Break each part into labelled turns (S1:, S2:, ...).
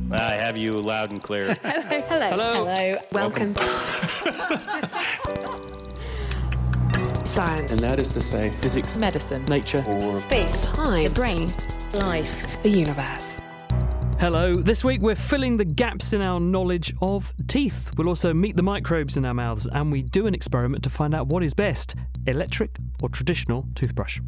S1: I have you loud and clear.
S2: Hello. Welcome. Science.
S3: And that is to say,
S4: physics,
S5: medicine,
S4: nature,
S3: or
S5: space,
S2: Time.
S5: the brain,
S2: Life. The universe.
S4: Hello. This week we're filling the gaps in our knowledge of teeth. We'll also meet the microbes in our mouths, and we do an experiment to find out what is best, electric or traditional toothbrush.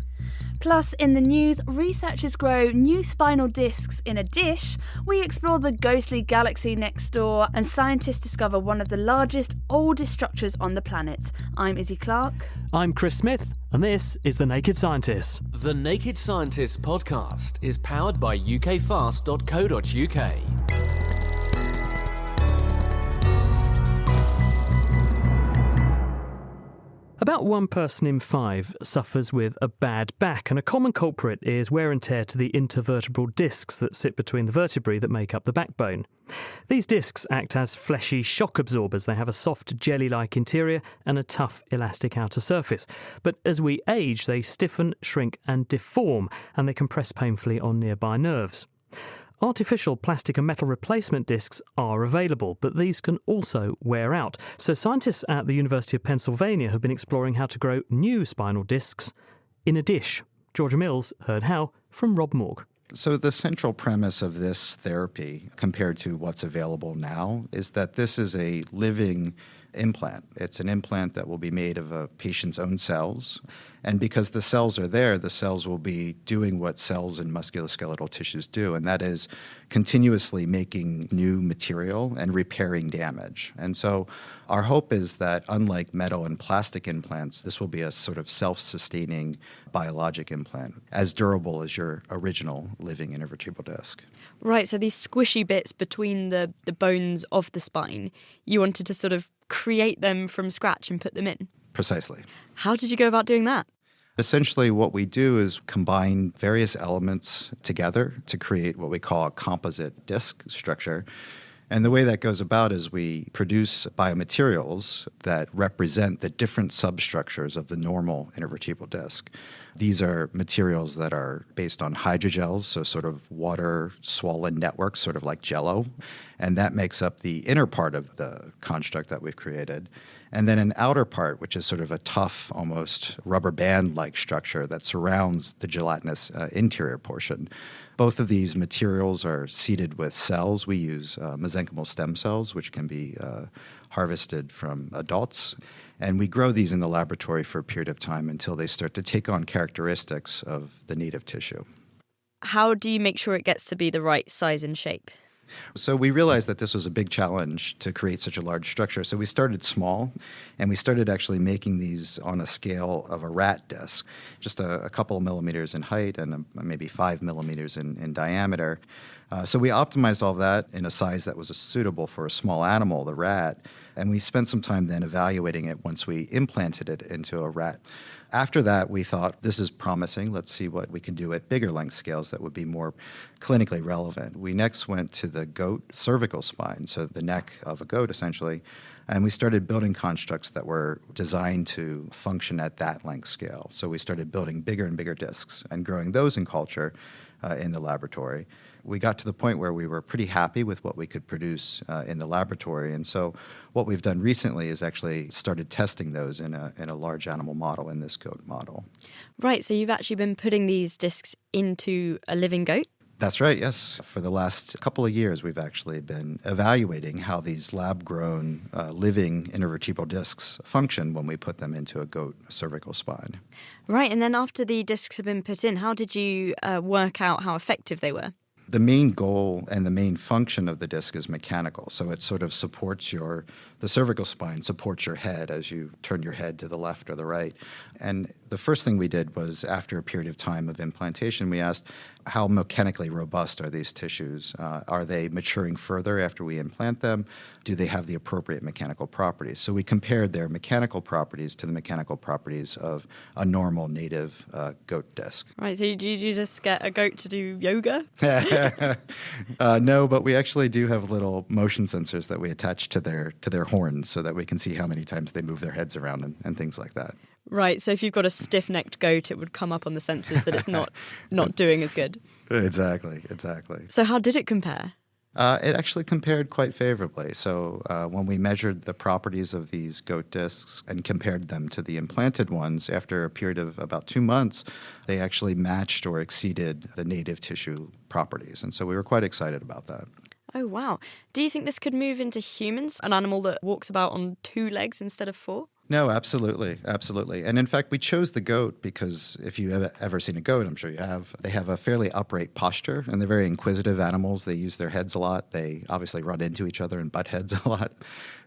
S6: Plus, in the news, researchers grow new spinal discs in a dish, we explore the ghostly galaxy next door, and scientists discover one of the largest, oldest structures on the planet. I'm Izzy Clark.
S4: I'm Chris Smith, and this is The Naked Scientist.
S7: The Naked Scientist podcast is powered by ukfast.co.uk.
S4: About 1 person in 5 suffers with a bad back, and a common culprit is wear and tear to the intervertebral discs that sit between the vertebrae that make up the backbone. These discs act as fleshy shock absorbers. They have a soft jelly-like interior and a tough elastic outer surface. But as we age, they stiffen, shrink and deform, and they compress painfully on nearby nerves. Artificial plastic and metal replacement discs are available, but these can also wear out. So scientists at the University of Pennsylvania have been exploring how to grow new spinal discs in a dish. Georgia Mills heard how from Rob Morg.
S8: So the central premise of this therapy, compared to what's available now, is that this is a living implant. It's an implant that will be made of a patient's own cells. And because the cells are there, the cells will be doing what cells in musculoskeletal tissues do, and that is continuously making new material and repairing damage. And so our hope is that, unlike metal and plastic implants, this will be a sort of self-sustaining biologic implant, as durable as your original living intervertebral disc.
S5: Right, so these squishy bits between the bones of the spine, you wanted to sort of create them from scratch and put them in?
S8: Precisely.
S5: How did you go about doing that?
S8: Essentially, what we do is combine various elements together to create what we call a composite disc structure. And the way that goes about is we produce biomaterials that represent the different substructures of the normal intervertebral disc. These are materials that are based on hydrogels, so sort of water-swollen networks, sort of like Jell-O. And that makes up the inner part of the construct that we've created. And then an outer part, which is sort of a tough, almost rubber band-like structure that surrounds the gelatinous interior portion. Both of these materials are seeded with cells. We use mesenchymal stem cells, which can be harvested from adults. And we grow these in the laboratory for a period of time until they start to take on characteristics of the native tissue.
S5: How do you make sure it gets to be the right size and shape?
S8: So we realized that this was a big challenge to create such a large structure. So we started small, and we started actually making these on a scale of a rat disc, just a couple of millimeters in height and maybe 5 millimeters in diameter. So we optimized all that in a size that was suitable for a small animal, the rat, and we spent some time then evaluating it once we implanted it into a rat. After that, we thought, this is promising. Let's see what we can do at bigger length scales that would be more clinically relevant. We next went to the goat cervical spine, so the neck of a goat, essentially, and we started building constructs that were designed to function at that length scale. So we started building bigger and bigger discs and growing those in culture in the laboratory. We got to the point where we were pretty happy with what we could produce in the laboratory. And so what we've done recently is actually started testing those in a large animal model, in this goat model.
S5: Right, so you've actually been putting these discs into a living goat?
S8: That's right, yes. For the last couple of years, we've actually been evaluating how these lab-grown living intervertebral discs function when we put them into a goat cervical spine.
S5: Right, and then after the discs have been put in, how did you work out how effective they were?
S8: The main goal and the main function of the disc is mechanical. So it sort of supports the cervical spine supports your head as you turn your head to the left or the right. And the first thing we did was, after a period of time of implantation, we asked, how mechanically robust are these tissues? Are they maturing further after we implant them? Do they have the appropriate mechanical properties? So we compared their mechanical properties to the mechanical properties of a normal native goat disc.
S5: Right, so did you just get a goat to do yoga?
S8: No, but we actually do have little motion sensors that we attach to their horns so that we can see how many times they move their heads around and things like that.
S5: Right, so if you've got a stiff-necked goat, it would come up on the sensors that it's not doing as good.
S8: Exactly.
S5: So how did it compare?
S8: It actually compared quite favorably. So when we measured the properties of these goat discs and compared them to the implanted ones, after a period of about 2 months, they actually matched or exceeded the native tissue properties. And so we were quite excited about that.
S5: Oh, wow. Do you think this could move into humans, an animal that walks about on 2 legs instead of 4?
S8: No, absolutely. Absolutely. And in fact, we chose the goat because if you've ever seen a goat, I'm sure you have, they have a fairly upright posture and they're very inquisitive animals. They use their heads a lot. They obviously run into each other and butt heads a lot,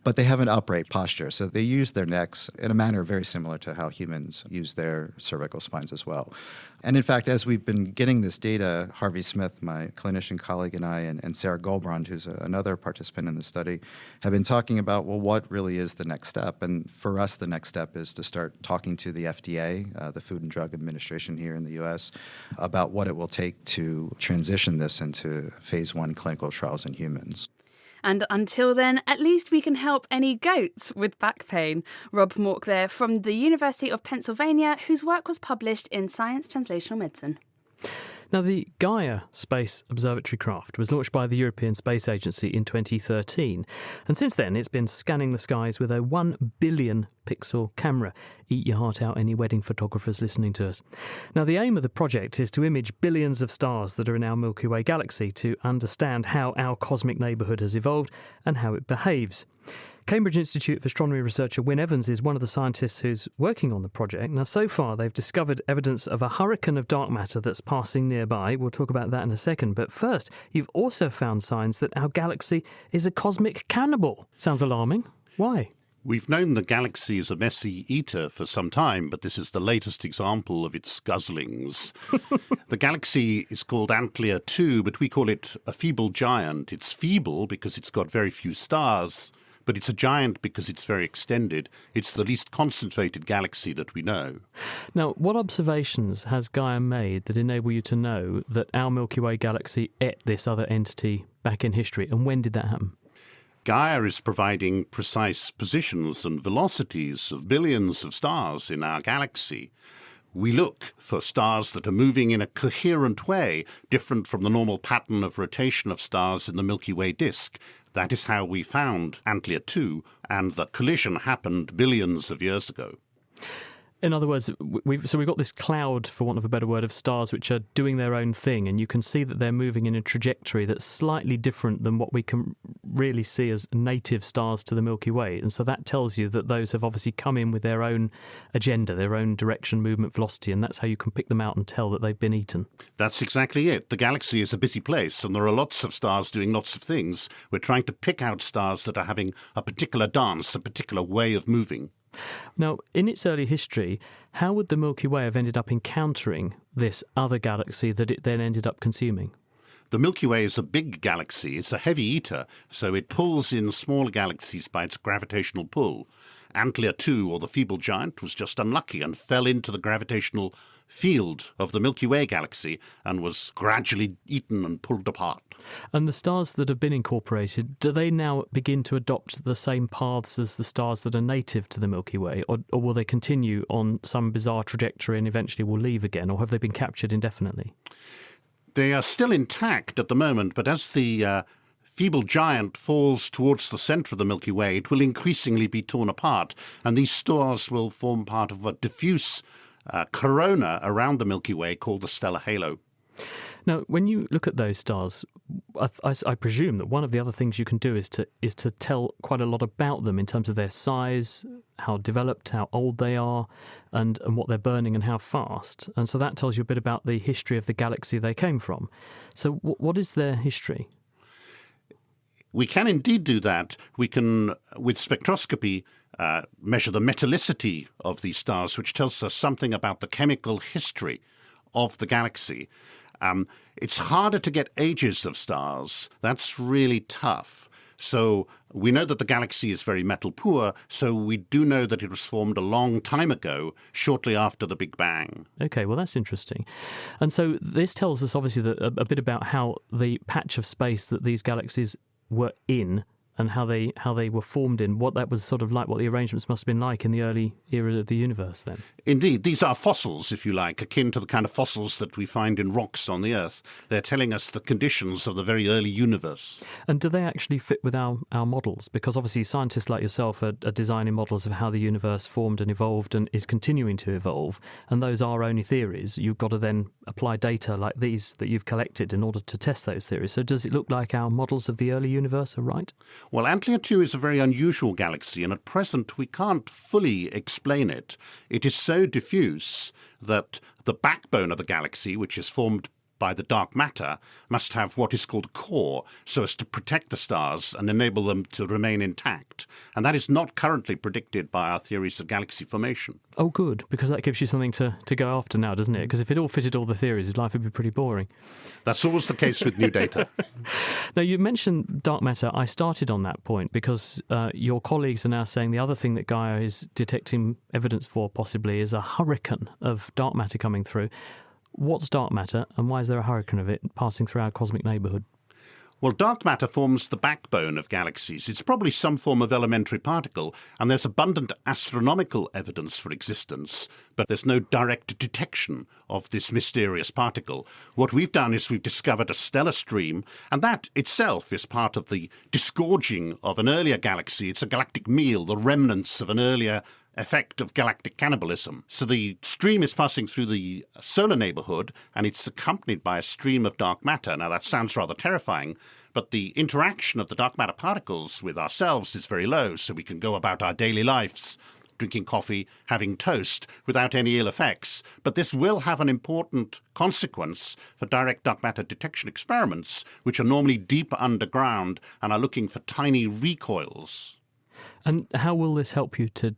S8: but they have an upright posture. So they use their necks in a manner very similar to how humans use their cervical spines as well. And in fact, as we've been getting this data, Harvey Smith, my clinician colleague, and I, and Sarah Goldbrand, who's another participant in the study, have been talking about, well, what really is the next step? And for us, the next step is to start talking to the FDA, the Food and Drug Administration here in the U.S., about what it will take to transition this into phase 1 clinical trials in humans.
S6: And until then, at least we can help any goats with back pain. Rob Mork there from the University of Pennsylvania, whose work was published in Science Translational Medicine.
S4: Now, the Gaia Space Observatory craft was launched by the European Space Agency in 2013, and since then it's been scanning the skies with a 1 billion pixel camera. Eat your heart out, any wedding photographers listening to us. Now, the aim of the project is to image billions of stars that are in our Milky Way galaxy to understand how our cosmic neighbourhood has evolved and how it behaves. Cambridge Institute of Astronomy researcher Wyn Evans is one of the scientists who's working on the project. Now, so far, they've discovered evidence of a hurricane of dark matter that's passing nearby. We'll talk about that in a second. But first, you've also found signs that our galaxy is a cosmic cannibal. Sounds alarming. Why?
S3: We've known the galaxy is a messy eater for some time, but this is the latest example of its guzzlings. The galaxy is called Antlia 2, but we call it a feeble giant. It's feeble because it's got very few stars, but it's a giant because it's very extended. It's the least concentrated galaxy that we know.
S4: Now, what observations has Gaia made that enable you to know that our Milky Way galaxy ate this other entity back in history, and when did that happen?
S3: Gaia is providing precise positions and velocities of billions of stars in our galaxy. We look for stars that are moving in a coherent way, different from the normal pattern of rotation of stars in the Milky Way disk. That is how we found Antlia 2, and the collision happened billions of years ago.
S4: In other words, we've got this cloud, for want of a better word, of stars which are doing their own thing, and you can see that they're moving in a trajectory that's slightly different than what we can really see as native stars to the Milky Way. And so that tells you that those have obviously come in with their own agenda, their own direction, movement, velocity, and that's how you can pick them out and tell that they've been eaten.
S3: That's exactly it. The galaxy is a busy place, and there are lots of stars doing lots of things. We're trying to pick out stars that are having a particular dance, a particular way of moving.
S4: Now, in its early history, how would the Milky Way have ended up encountering this other galaxy that it then ended up consuming?
S3: The Milky Way is a big galaxy. It's a heavy eater, so it pulls in smaller galaxies by its gravitational pull. Antlia 2, or the feeble giant, was just unlucky and fell into the gravitational field of the Milky Way galaxy and was gradually eaten and pulled apart.
S4: And the stars that have been incorporated, do they now begin to adopt the same paths as the stars that are native to the Milky Way, or will they continue on some bizarre trajectory and eventually will leave again, or have they been captured indefinitely?
S3: They are still intact at the moment, but as the feeble giant falls towards the centre of the Milky Way, it will increasingly be torn apart, and these stars will form part of a diffuse corona around the Milky Way called the stellar halo.
S4: Now, when you look at those stars, I presume that one of the other things you can do is to tell quite a lot about them in terms of their size, how developed, how old they are, and what they're burning and how fast. And so that tells you a bit about the history of the galaxy they came from. So what is their history?
S3: We can indeed do that. We can, with spectroscopy, measure the metallicity of these stars, which tells us something about the chemical history of the galaxy. It's harder to get ages of stars. That's really tough. So we know that the galaxy is very metal poor, so we do know that it was formed a long time ago, shortly after the Big Bang.
S4: Okay, well, that's interesting. And so this tells us, obviously, that a bit about how the patch of space that these galaxies were in and how they were formed in, what that was sort of like, what the arrangements must have been like in the early era of the universe then.
S3: Indeed, these are fossils, if you like, akin to the kind of fossils that we find in rocks on the Earth. They're telling us the conditions of the very early universe.
S4: And do they actually fit with our models? Because obviously scientists like yourself are designing models of how the universe formed and evolved and is continuing to evolve, and those are only theories. You've got to then apply data like these that you've collected in order to test those theories. So does it look like our models of the early universe are right?
S3: Well, Antlia 2 is a very unusual galaxy, and at present we can't fully explain it. It is so diffuse that the backbone of the galaxy, which is formed by the dark matter, must have what is called a core, so as to protect the stars and enable them to remain intact. And that is not currently predicted by our theories of galaxy formation.
S4: Oh, good, because that gives you something to go after now, doesn't it? Because if it all fitted all the theories, life would be pretty boring.
S3: That's always the case with new data.
S4: Now, you mentioned dark matter. I started on that point because your colleagues are now saying the other thing that Gaia is detecting evidence for possibly is a hurricane of dark matter coming through. What's dark matter, and why is there a hurricane of it passing through our cosmic neighbourhood?
S3: Well, dark matter forms the backbone of galaxies. It's probably some form of elementary particle, and there's abundant astronomical evidence for existence, but there's no direct detection of this mysterious particle. What we've done is we've discovered a stellar stream, and that itself is part of the disgorging of an earlier galaxy. It's a galactic meal, the remnants of an earlier effect of galactic cannibalism. So the stream is passing through the solar neighbourhood, and it's accompanied by a stream of dark matter. Now, that sounds rather terrifying, but the interaction of the dark matter particles with ourselves is very low, so we can go about our daily lives, drinking coffee, having toast, without any ill effects. But this will have an important consequence for direct dark matter detection experiments, which are normally deep underground and are looking for tiny recoils.
S4: And how will this help you to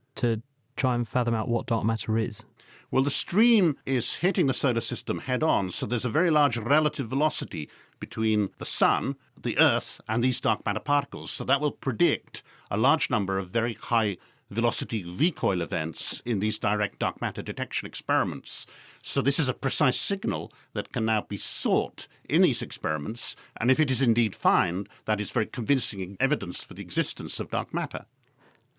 S4: try and fathom out what dark matter is?
S3: Well, the stream is hitting the solar system head-on, so there's a very large relative velocity between the Sun, the Earth, and these dark matter particles. So that will predict a large number of very high velocity recoil events in these direct dark matter detection experiments. So this is a precise signal that can now be sought in these experiments, and if it is indeed found, that is very convincing evidence for the existence of dark matter.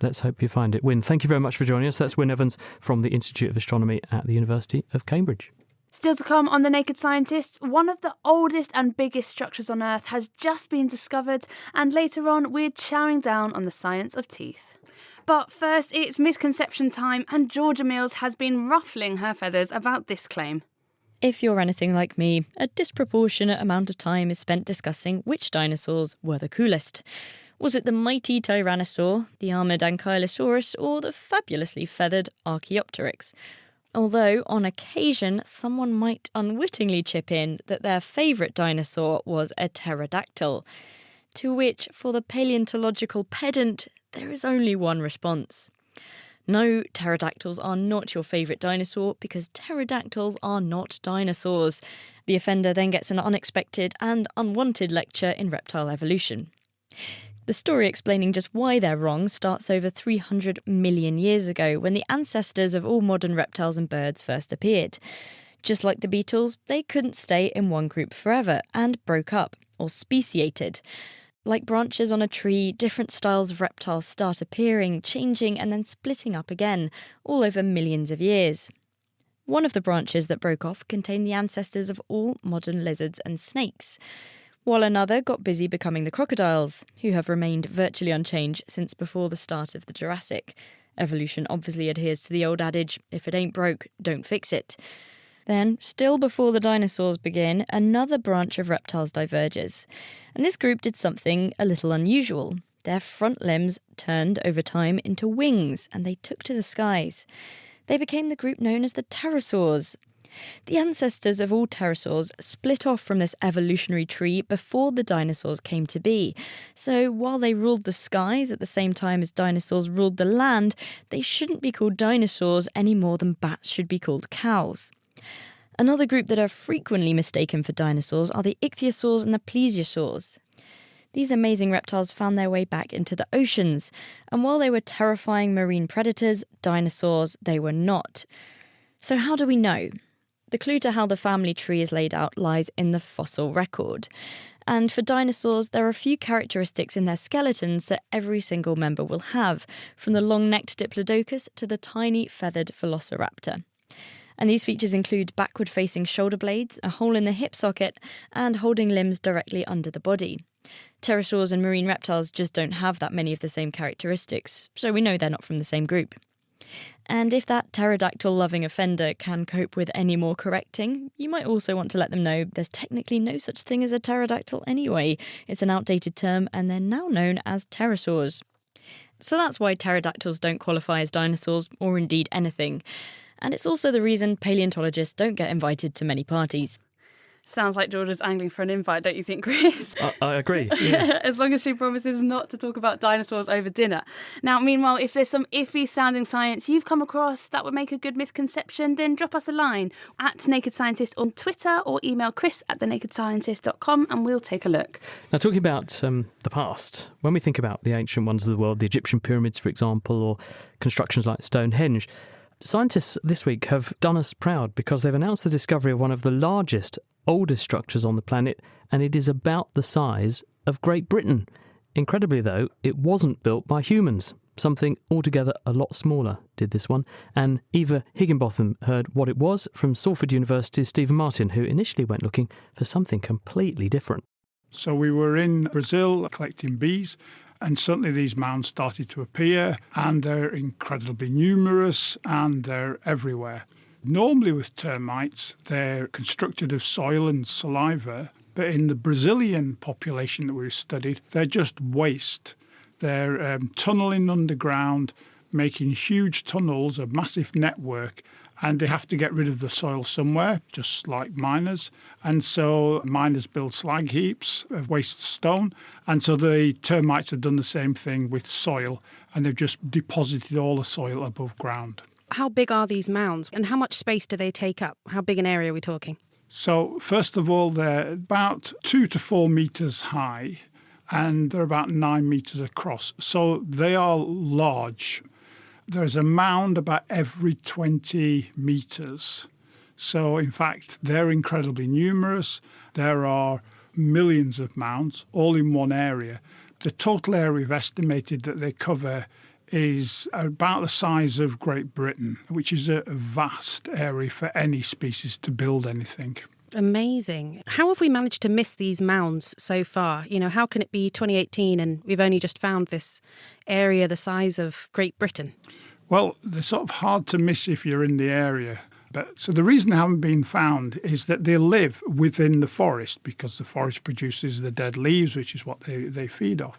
S4: Let's hope you find it. Wyn, thank you very much for joining us. That's Wyn Evans from the Institute of Astronomy at the University of Cambridge.
S6: Still to come on The Naked Scientists, one of the oldest and biggest structures on Earth has just been discovered, and later on we're chowing down on the science of teeth. But first, it's misconception time, and Georgia Mills has been ruffling her feathers about this claim.
S5: If you're anything like me, a disproportionate amount of time is spent discussing which dinosaurs were the coolest. Was it the mighty Tyrannosaur, the armoured Ankylosaurus, or the fabulously feathered Archaeopteryx? Although, on occasion, someone might unwittingly chip in that their favourite dinosaur was a pterodactyl. To which, for the paleontological pedant, there is only one response. No, pterodactyls are not your favourite dinosaur because pterodactyls are not dinosaurs. The offender then gets an unexpected and unwanted lecture in reptile evolution. The story explaining just why they're wrong starts over 300 million years ago when the ancestors of all modern reptiles and birds first appeared. Just like the beetles, they couldn't stay in one group forever and broke up, or speciated. Like branches on a tree, different styles of reptiles start appearing, changing and then splitting up again, all over millions of years. One of the branches that broke off contained the ancestors of all modern lizards and snakes, while another got busy becoming the crocodiles, who have remained virtually unchanged since before the start of the Jurassic. Evolution obviously adheres to the old adage, if it ain't broke, don't fix it. Then, still before the dinosaurs begin, another branch of reptiles diverges. And this group did something a little unusual. Their front limbs turned over time into wings, and they took to the skies. They became the group known as the pterosaurs. The ancestors of all pterosaurs split off from this evolutionary tree before the dinosaurs came to be. So while they ruled the skies at the same time as dinosaurs ruled the land, they shouldn't be called dinosaurs any more than bats should be called cows. Another group that are frequently mistaken for dinosaurs are the ichthyosaurs and the plesiosaurs. These amazing reptiles found their way back into the oceans, and while they were terrifying marine predators, dinosaurs they were not. So how do we know? The clue to how the family tree is laid out lies in the fossil record. And for dinosaurs, there are a few characteristics in their skeletons that every single member will have, from the long-necked Diplodocus to the tiny feathered Velociraptor. And these features include backward-facing shoulder blades, a hole in the hip socket, and holding limbs directly under the body. Pterosaurs and marine reptiles just don't have that many of the same characteristics, so we know they're not from the same group. And if that pterodactyl-loving offender can cope with any more correcting, you might also want to let them know there's technically no such thing as a pterodactyl anyway. It's an outdated term, and they're now known as pterosaurs. So that's why pterodactyls don't qualify as dinosaurs, or indeed anything. And it's also the reason paleontologists don't get invited to many parties.
S6: Sounds like Georgia's angling for an invite, don't you think, Chris?
S4: I agree. Yeah.
S6: As long as she promises not to talk about dinosaurs over dinner. Now, meanwhile, if there's some iffy-sounding science you've come across that would make a good misconception, then drop us a line at Naked Scientist on Twitter or email chris@thenakedscientist.com and we'll take a look.
S4: Now, talking about the past, when we think about the ancient wonders of the world, the Egyptian pyramids, for example, or constructions like Stonehenge, scientists this week have done us proud because they've announced the discovery of one of the largest, oldest structures on the planet, and it is about the size of Great Britain. Incredibly, though, it wasn't built by humans. Something altogether a lot smaller did this one, and Eva Higginbotham heard what it was from Salford University's Stephen Martin, who initially went looking for something completely different.
S9: So we were in Brazil collecting bees, and suddenly these mounds started to appear, and they're incredibly numerous, and they're everywhere. Normally with termites, they're constructed of soil and saliva, but in the Brazilian population that we've studied, they're just waste. They're tunneling underground, making huge tunnels, a massive network, and they have to get rid of the soil somewhere, just like miners. And so miners build slag heaps of waste stone, and so the termites have done the same thing with soil, and they've just deposited all the soil above ground.
S10: How big are these mounds and how much space do they take up? How big an area are we talking?
S9: So first of all, they're about 2 to 4 metres high and they're about 9 metres across. So they are large. There's a mound about every 20 metres. So in fact, they're incredibly numerous. There are millions of mounds all in one area. The total area we've estimated that they cover is about the size of Great Britain, which is a vast area for any species to build anything.
S10: Amazing. How have we managed to miss these mounds so far? You know, how can it be 2018 and we've only just found this area the size of Great Britain?
S9: Well, they're sort of hard to miss if you're in the area. So the reason they haven't been found is that they live within the forest because the forest produces the dead leaves, which is what they feed off.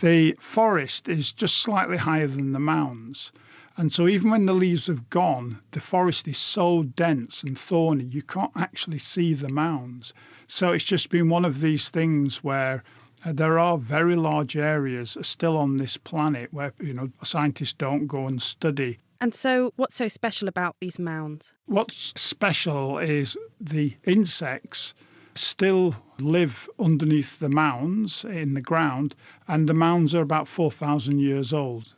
S9: The forest is just slightly higher than the mounds. And so even when the leaves have gone, the forest is so dense and thorny, you can't actually see the mounds. So it's just been one of these things where there are very large areas still on this planet where, scientists don't go and study.
S10: And so what's so special about these mounds?
S9: What's special is the insects still live underneath the mounds in the ground, and the mounds are about 4,000 years old.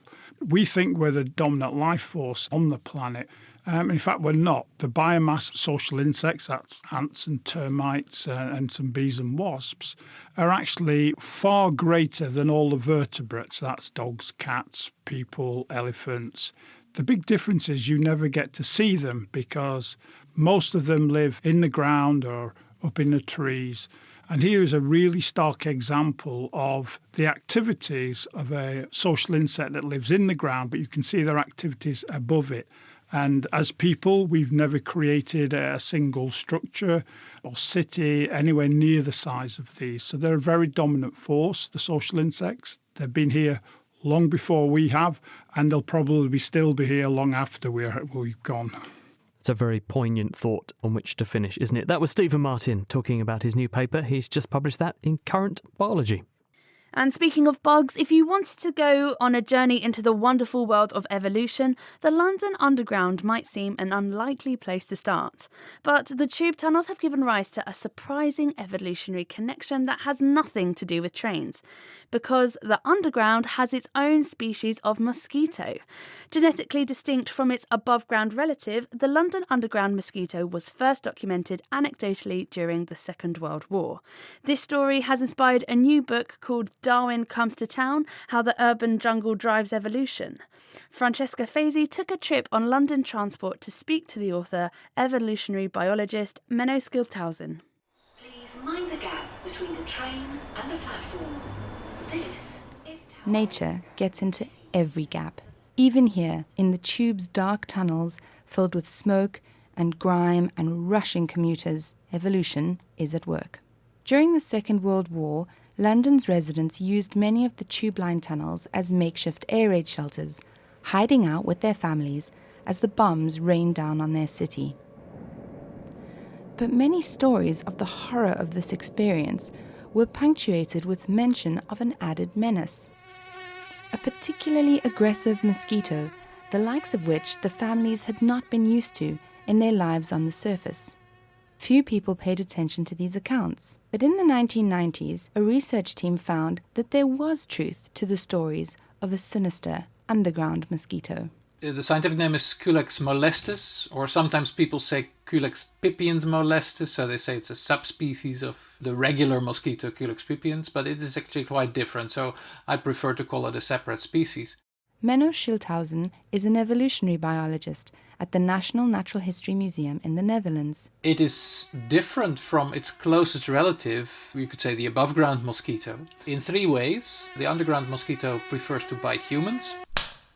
S9: We think we're the dominant life force on the planet. In fact, we're not. The biomass of social insects, that's ants and termites and some bees and wasps, are actually far greater than all the vertebrates. That's dogs, cats, people, elephants. The big difference is you never get to see them because most of them live in the ground or up in the trees. And here is a really stark example of the activities of a social insect that lives in the ground, but you can see their activities above it. And as people, we've never created a single structure or city anywhere near the size of these. So they're a very dominant force, the social insects. They've been here long before we have, and they'll probably still be here long after we've gone.
S4: It's a very poignant thought on which to finish, isn't it? That was Stephen Martin talking about his new paper. He's just published that in Current Biology.
S6: And speaking of bugs, if you wanted to go on a journey into the wonderful world of evolution, the London Underground might seem an unlikely place to start. But the tube tunnels have given rise to a surprising evolutionary connection that has nothing to do with trains, because the Underground has its own species of mosquito. Genetically distinct from its above-ground relative, the London Underground mosquito was first documented anecdotally during the Second World War. This story has inspired a new book called Darwin Comes to Town, How the Urban Jungle Drives Evolution. Francesca Fazy took a trip on London Transport to speak to the author, evolutionary biologist Menno Schildhausen.
S11: Please mind the gap between the train and the platform. This is
S12: Nature gets into every gap. Even here, in the tube's dark tunnels filled with smoke and grime and rushing commuters, evolution is at work. During the Second World War, London's residents used many of the tube line tunnels as makeshift air raid shelters, hiding out with their families as the bombs rained down on their city. But many stories of the horror of this experience were punctuated with mention of an added menace. A particularly aggressive mosquito, the likes of which the families had not been used to in their lives on the surface. Few people paid attention to these accounts, but in the 1990s, a research team found that there was truth to the stories of a sinister underground mosquito.
S13: The scientific name is Culex molestus, or sometimes people say Culex pipiens molestus, so they say it's a subspecies of the regular mosquito Culex pipiens, but it is actually quite different, so I prefer to call it a separate species.
S12: Menno Schildhausen is an evolutionary biologist at the National Natural History Museum in the Netherlands.
S13: It is different from its closest relative, you could say the above-ground mosquito, in three ways. The underground mosquito prefers to bite humans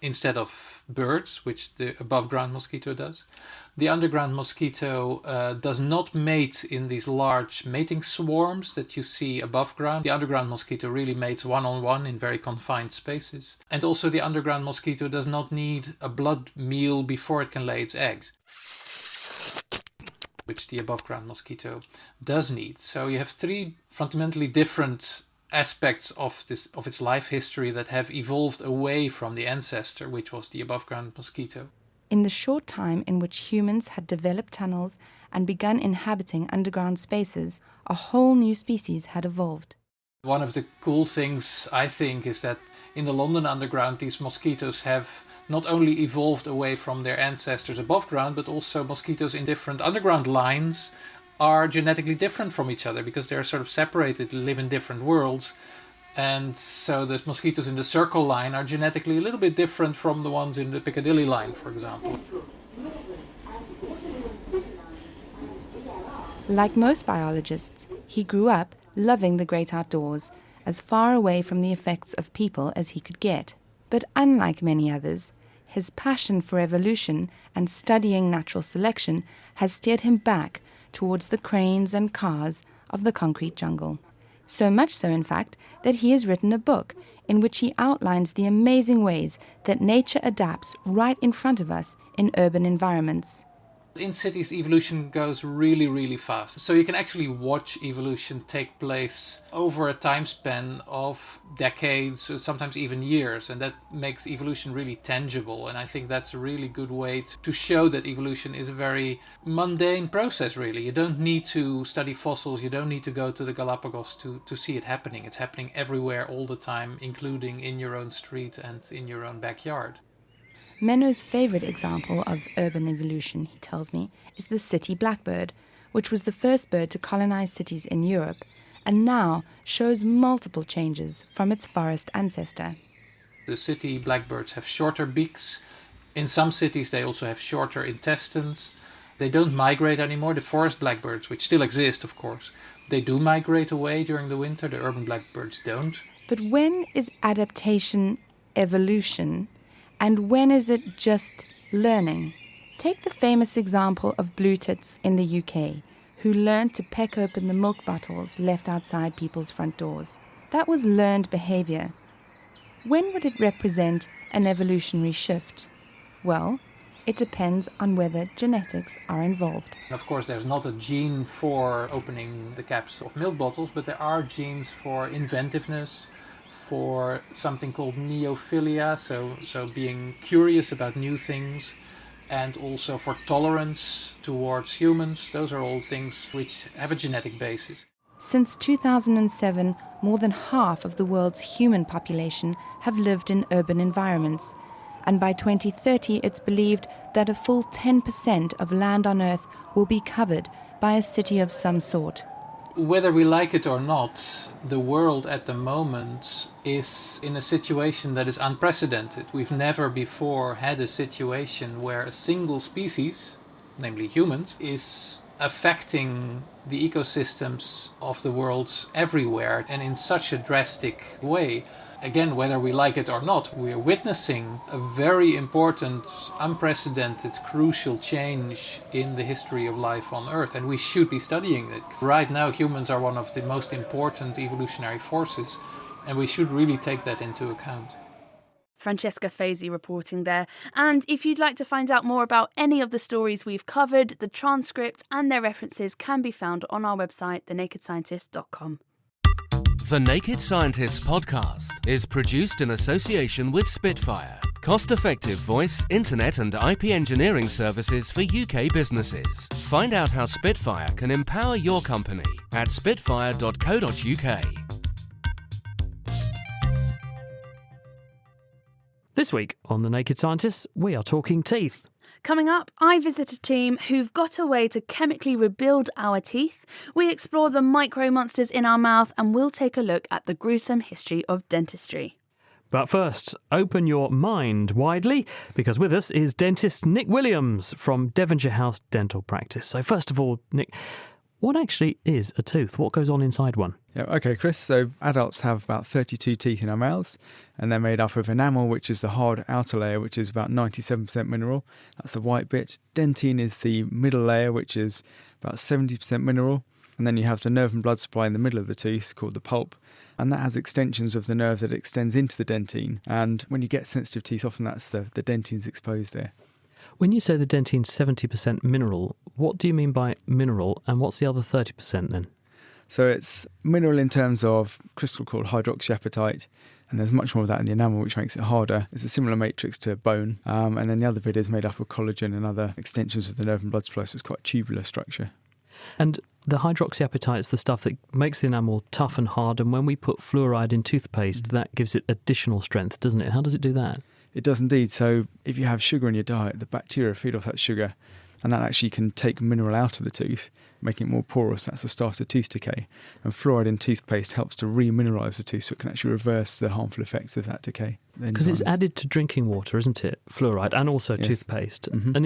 S13: instead of birds, which the above-ground mosquito does. The underground mosquito does not mate in these large mating swarms that you see above ground. The underground mosquito really mates one-on-one in very confined spaces. And also the underground mosquito does not need a blood meal before it can lay its eggs, which the above-ground mosquito does need. So you have three fundamentally different aspects of its life history that have evolved away from the ancestor, which was the above-ground mosquito.
S12: In the short time in which humans had developed tunnels and begun inhabiting underground spaces, a whole new species had evolved.
S13: One of the cool things, I think, is that in the London Underground, these mosquitoes have not only evolved away from their ancestors above ground, but also mosquitoes in different underground lines are genetically different from each other because they're sort of separated, live in different worlds. And so the mosquitoes in the Circle line are genetically a little bit different from the ones in the Piccadilly line, for example.
S12: Like most biologists, he grew up loving the great outdoors, as far away from the effects of people as he could get. But unlike many others, his passion for evolution and studying natural selection has steered him back towards the cranes and cars of the concrete jungle. So much so, in fact, that he has written a book in which he outlines the amazing ways that nature adapts right in front of us in urban environments.
S13: In cities, evolution goes really, really fast. So you can actually watch evolution take place over a time span of decades, or sometimes even years. And that makes evolution really tangible. And I think that's a really good way to show that evolution is a very mundane process, really. You don't need to study fossils. You don't need to go to the Galapagos to see it happening. It's happening everywhere all the time, including in your own street and in your own backyard.
S12: Menno's favourite example of urban evolution, he tells me, is the city blackbird, which was the first bird to colonize cities in Europe and now shows multiple changes from its forest ancestor.
S13: The city blackbirds have shorter beaks. In some cities they also have shorter intestines. They don't migrate anymore. The forest blackbirds, which still exist, of course, they do migrate away during the winter. The urban blackbirds don't.
S12: But when is adaptation evolution? And when is it just learning? Take the famous example of blue tits in the UK, who learned to peck open the milk bottles left outside people's front doors. That was learned behaviour. When would it represent an evolutionary shift? Well, it depends on whether genetics are involved.
S13: Of course, there's not a gene for opening the caps of milk bottles, but there are genes for inventiveness, for something called neophilia, so being curious about new things, and also for tolerance towards humans. Those are all things which have a genetic basis.
S12: Since 2007, more than half of the world's human population have lived in urban environments. And by 2030, it's believed that a full 10% of land on Earth will be covered by a city of some sort.
S13: Whether we like it or not, the world at the moment is in a situation that is unprecedented. We've never before had a situation where a single species, namely humans, is affecting the ecosystems of the world everywhere and in such a drastic way. Again, whether we like it or not, we are witnessing a very important, unprecedented, crucial change in the history of life on Earth, and we should be studying it. Right now, humans are one of the most important evolutionary forces, and we should really take that into account.
S6: Francesca Fazy reporting there. And if you'd like to find out more about any of the stories we've covered, the transcript and their references can be found on our website, thenakedscientist.com.
S7: The Naked Scientists podcast is produced in association with Spitfire, cost-effective voice, internet and IP engineering services for UK businesses. Find out how Spitfire can empower your company at spitfire.co.uk.
S4: This week on The Naked Scientists, we are talking teeth.
S6: Coming up, I visit a team who've got a way to chemically rebuild our teeth. We explore the micro monsters in our mouth, and we'll take a look at the gruesome history of dentistry.
S4: But first, open your mind widely, because with us is dentist Nick Williams from Devonshire House Dental Practice. So first of all, Nick, what actually is a tooth? What goes on inside one?
S14: Yeah, okay, Chris. So adults have about 32 teeth in our mouths, and they're made up of enamel, which is the hard outer layer, which is about 97% mineral. That's the white bit. Dentine is the middle layer, which is about 70% mineral. And then you have the nerve and blood supply in the middle of the tooth, called the pulp. And that has extensions of the nerve that extends into the dentine. And when you get sensitive teeth, often that's the dentine's exposed there.
S4: When you say the dentine's 70% mineral, what do you mean by mineral, and what's the other 30% then?
S14: So it's mineral in terms of crystal called hydroxyapatite, and there's much more of that in the enamel, which makes it harder. It's a similar matrix to bone, and then the other bit is made up of collagen and other extensions of the nerve and blood supply, so it's quite a tubular structure.
S4: And the hydroxyapatite is the stuff that makes the enamel tough and hard, and when we put fluoride in toothpaste, that gives it additional strength, doesn't it? How does it do that?
S14: It does indeed. So if you have sugar in your diet, the bacteria feed off that sugar, and that actually can take mineral out of the tooth, making it more porous. That's the start of tooth decay. And fluoride in toothpaste helps to remineralise the tooth, so it can actually reverse the harmful effects of that decay.
S4: Because it's added to drinking water, isn't it? Fluoride, and also
S14: Yes.
S4: toothpaste.
S14: Mm-hmm.
S4: And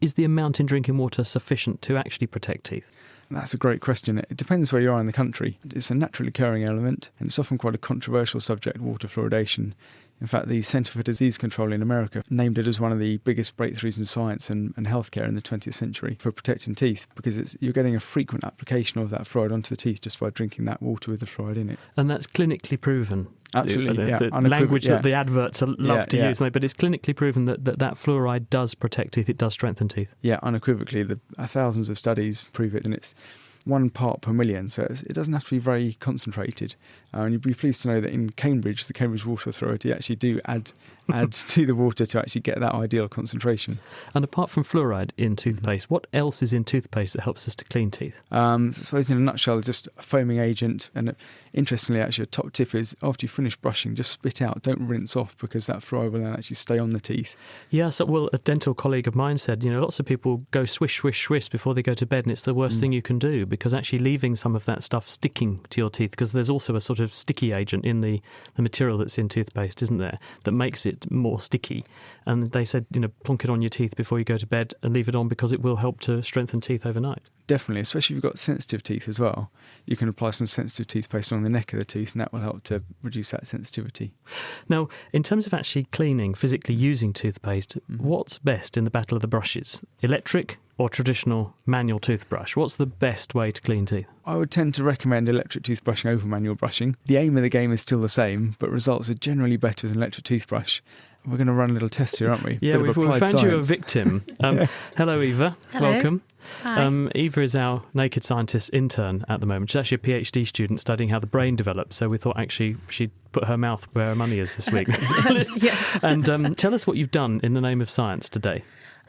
S4: is the amount in drinking water sufficient to actually protect teeth?
S14: That's a great question. It depends where you are in the country. It's a naturally occurring element, and it's often quite a controversial subject, water fluoridation. In fact, the Centre for Disease Control in America named it as one of the biggest breakthroughs in science and healthcare in the 20th century for protecting teeth, because you're getting a frequent application of that fluoride onto the teeth just by drinking that water with the fluoride in it.
S4: And that's clinically proven.
S14: Absolutely,
S4: the language that the adverts love to use, but it's clinically proven that fluoride does protect teeth, it does strengthen teeth.
S14: Yeah, unequivocally. Thousands of studies prove it, and it's 1 part per million, so it doesn't have to be very concentrated. And you'd be pleased to know that in Cambridge, the Cambridge Water Authority actually do add to the water to actually get that ideal concentration.
S4: And apart from fluoride in toothpaste, what else is in toothpaste that helps us to clean teeth?
S14: So I suppose in a nutshell, just a foaming agent. And interestingly, actually, a top tip is after you finish brushing, just spit out. Don't rinse off, because that fluoride will then actually stay on the teeth.
S4: Yeah, so, a dental colleague of mine said, lots of people go swish, swish, swish before they go to bed, and it's the worst thing you can do, because actually leaving some of that stuff sticking to your teeth, because there's also a sort of sticky agent in the material that's in toothpaste, isn't there, that makes it more sticky. And they said, plonk it on your teeth before you go to bed and leave it on, because it will help to strengthen teeth overnight.
S14: Definitely, especially if you've got sensitive teeth as well. You can apply some sensitive toothpaste on the neck of the tooth, and that will help to reduce that sensitivity.
S4: Now, in terms of actually cleaning, physically using toothpaste, what's best in the battle of the brushes? Electric, or traditional manual toothbrush? What's the best way to clean teeth?
S14: I would tend to recommend electric toothbrushing over manual brushing. The aim of the game is still the same, but results are generally better with an electric toothbrush. We're going to run a little test here, aren't we?
S4: Yeah, we've found
S14: science.
S4: you a victim. Hello, Eva.
S10: Hello.
S4: Welcome.
S10: Hi.
S4: Eva is our Naked Scientist intern at the moment. She's actually a PhD student studying how the brain develops, so we thought actually she'd put her mouth where her money is this week.
S10: Yes.
S4: And tell us what you've done in the name of science today.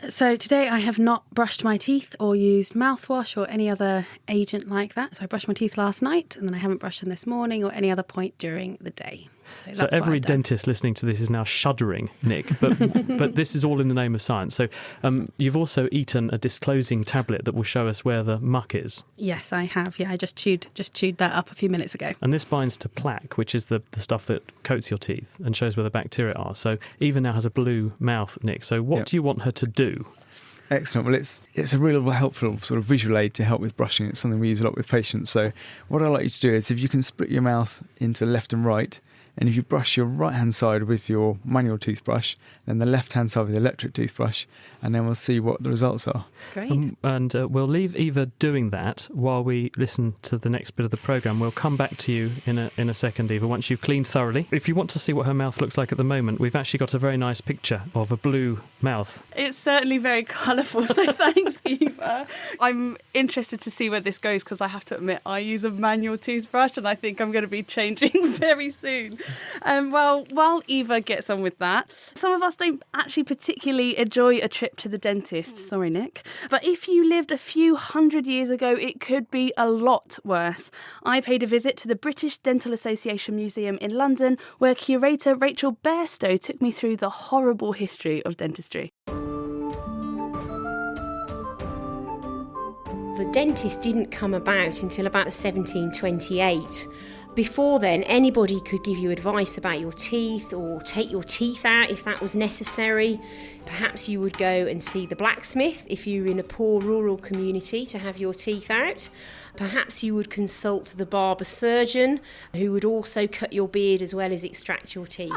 S10: So today I have not brushed my teeth or used mouthwash or any other agent like that. So I brushed my teeth last night and then I haven't brushed them this morning or any other point during the day. So that's
S4: every
S10: what I've done.
S4: dentist listening to this is now shuddering, Nick. But this is all in the name of science. So you've also eaten a disclosing tablet that will show us where the muck is.
S10: Yes, I have. Yeah, I just chewed that up a few minutes ago.
S4: And this binds to plaque, which is the stuff that coats your teeth and shows where the bacteria are. So Eva now has a blue mouth, Nick. So what do you want her to do?
S14: Excellent. Well, it's a really helpful sort of visual aid to help with brushing. It's something we use a lot with patients. So what I'd like you to do is if you can split your mouth into left and right, and if you brush your right-hand side with your manual toothbrush, then the left-hand side with the electric toothbrush, and then we'll see what the results are.
S10: Great.
S4: And we'll leave Eva doing that while we listen to the next bit of the programme. We'll come back to you in a second, Eva, once you've cleaned thoroughly. If you want to see what her mouth looks like at the moment, we've actually got a very nice picture of a blue mouth.
S6: It's certainly very colourful, so thanks, Eva. I'm interested to see where this goes because I have to admit I use a manual toothbrush and I think I'm going to be changing very soon. Well, while Eva gets on with that, some of us don't actually particularly enjoy a trip to the dentist. Sorry, Nick. But if you lived a few hundred years ago, it could be a lot worse. I paid a visit to the British Dental Association Museum in London, where curator Rachel Bairstow took me through the horrible history of dentistry.
S15: The dentist didn't come about until about 1728. Before then, anybody could give you advice about your teeth or take your teeth out if that was necessary. Perhaps you would go and see the blacksmith if you were in a poor rural community to have your teeth out. Perhaps you would consult the barber surgeon who would also cut your beard as well as extract your teeth.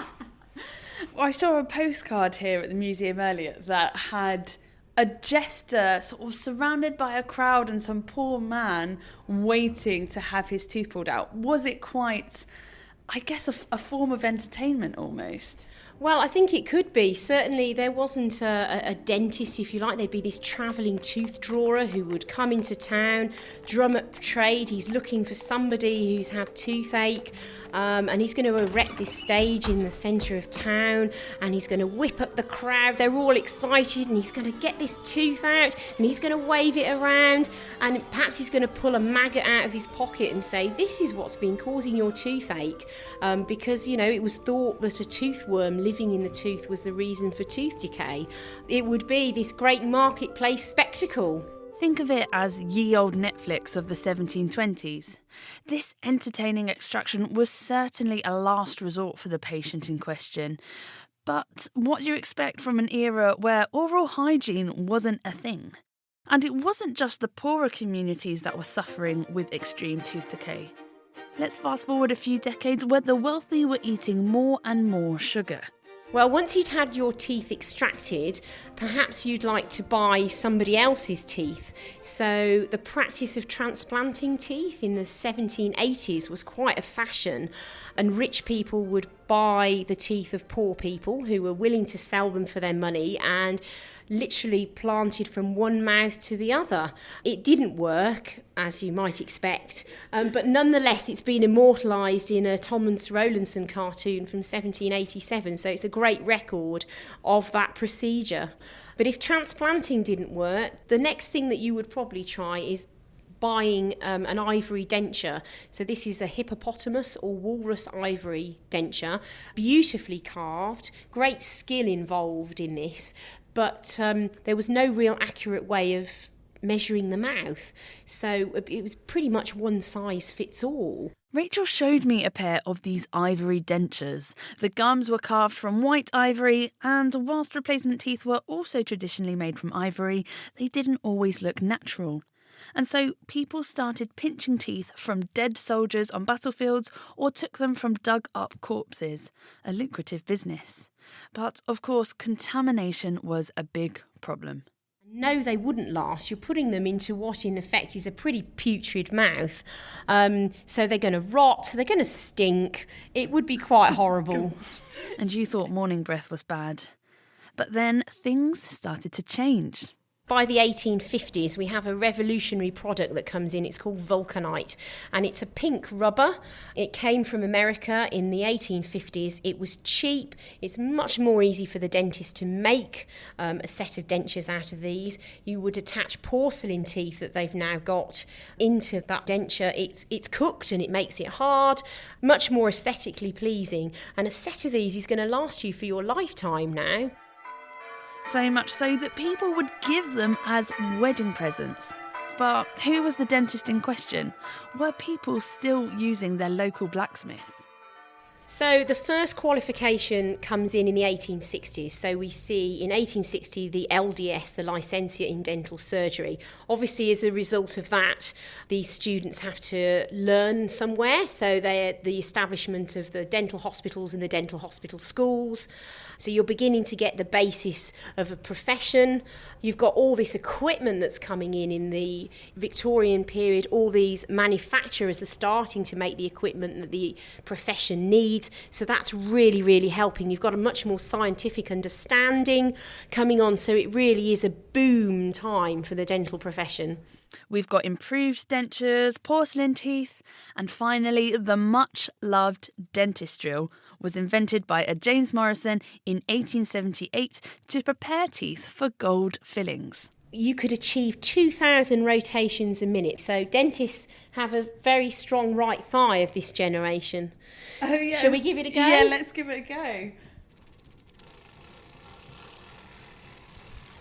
S6: I saw a postcard here at the museum earlier that had a jester sort of surrounded by a crowd and some poor man waiting to have his tooth pulled out. Was it quite, I guess, a form of entertainment almost?
S15: Well, I think it could be. Certainly there wasn't a dentist, if you like. There'd be this travelling tooth drawer who would come into town, drum up trade. He's looking for somebody who's had toothache, and he's going to erect this stage in the centre of town, and he's going to whip up the crowd. They're all excited, and he's going to get this tooth out, and he's going to wave it around, and perhaps he's going to pull a maggot out of his pocket and say, this is what's been causing your toothache, because, you know, it was thought that a toothworm living in the tooth was the reason for tooth decay. It would be this great marketplace spectacle.
S6: Think of it as ye old Netflix of the 1720s. This entertaining extraction was certainly a last resort for the patient in question. But what do you expect from an era where oral hygiene wasn't a thing? And it wasn't just the poorer communities that were suffering with extreme tooth decay. Let's fast forward a few decades where the wealthy were eating more and more sugar.
S15: Well, once you'd had your teeth extracted, perhaps you'd like to buy somebody else's teeth. So the practice of transplanting teeth in the 1780s was quite a fashion, and rich people would buy the teeth of poor people who were willing to sell them for their money and literally planted from one mouth to the other. It didn't work, as you might expect, but nonetheless it's been immortalised in a Thomas Rowlandson cartoon from 1787, so it's a great record of that procedure. But if transplanting didn't work, the next thing that you would probably try is buying an ivory denture. So this is a hippopotamus or walrus ivory denture, beautifully carved, great skill involved in this, but there was no real accurate way of measuring the mouth, so it was pretty much one size fits all.
S6: Rachel showed me a pair of these ivory dentures. The gums were carved from white ivory, and whilst replacement teeth were also traditionally made from ivory, they didn't always look natural. And so people started pinching teeth from dead soldiers on battlefields or took them from dug-up corpses, a lucrative business. But, of course, contamination was a big problem.
S15: No, they wouldn't last. You're putting them into what in effect is a pretty putrid mouth. So they're going to rot, they're going to stink. It would be quite horrible.
S6: And you thought morning breath was bad. But then things started to change.
S15: By the 1850s, we have a revolutionary product that comes in. It's called vulcanite, and it's a pink rubber. It came from America in the 1850s. It was cheap. It's much more easy for the dentist to make a set of dentures out of these. You would attach porcelain teeth that they've now got into that denture. It's cooked and it makes it hard, much more aesthetically pleasing. And a set of these is going to last you for your lifetime now.
S6: So much so that people would give them as wedding presents. But who was the dentist in question? Were people still using their local blacksmith?
S15: So the first qualification comes in the 1860s. So we see in 1860 the LDS, the Licencia in Dental Surgery. Obviously, as a result of that, these students have to learn somewhere. So they're the establishment of the dental hospitals and the dental hospital schools. So you're beginning to get the basis of a profession. You've got all this equipment that's coming in the Victorian period. All these manufacturers are starting to make the equipment that the profession needs. So that's really, really helping. You've got a much more scientific understanding coming on. So it really is a boom time for the dental profession.
S6: We've got improved dentures, porcelain teeth, and finally the much-loved dentist drill was invented by a James Morrison in 1878 to prepare teeth for gold fillings.
S15: You could achieve 2,000 rotations a minute. So dentists have a very strong right thigh of this generation.
S6: Oh yeah.
S15: Shall we give it a go?
S6: Yeah, let's give it a go.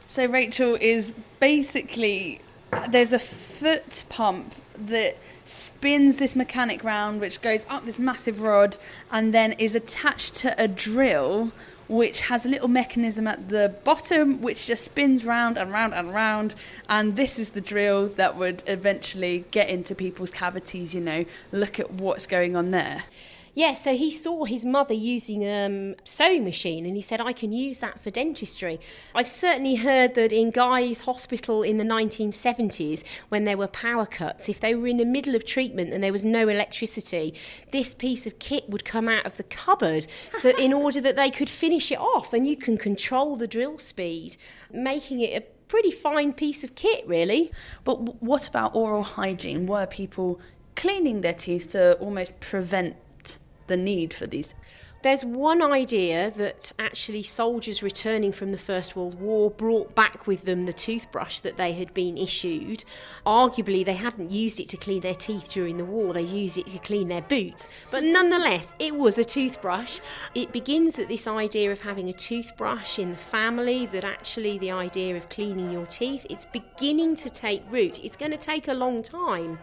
S6: So Rachel is basically, there's a foot pump that spins this mechanic round, which goes up this massive rod and then is attached to a drill which has a little mechanism at the bottom which just spins round and round and round, and this is the drill that would eventually get into people's cavities, look at what's going on there.
S15: Yeah, so he saw his mother using a sewing machine and he said, I can use that for dentistry. I've certainly heard that in Guy's Hospital in the 1970s, when there were power cuts, if they were in the middle of treatment and there was no electricity, this piece of kit would come out of the cupboard so in order that they could finish it off, and you can control the drill speed, making it a pretty fine piece of kit, really.
S6: But what about oral hygiene? Were people cleaning their teeth to almost prevent the need for these?
S15: There's one idea that actually soldiers returning from the First World War brought back with them the toothbrush that they had been issued. Arguably, they hadn't used it to clean their teeth during the war, they used it to clean their boots. But nonetheless, it was a toothbrush. It begins at this idea of having a toothbrush in the family, that actually the idea of cleaning your teeth, it's beginning to take root. It's going to take a long time.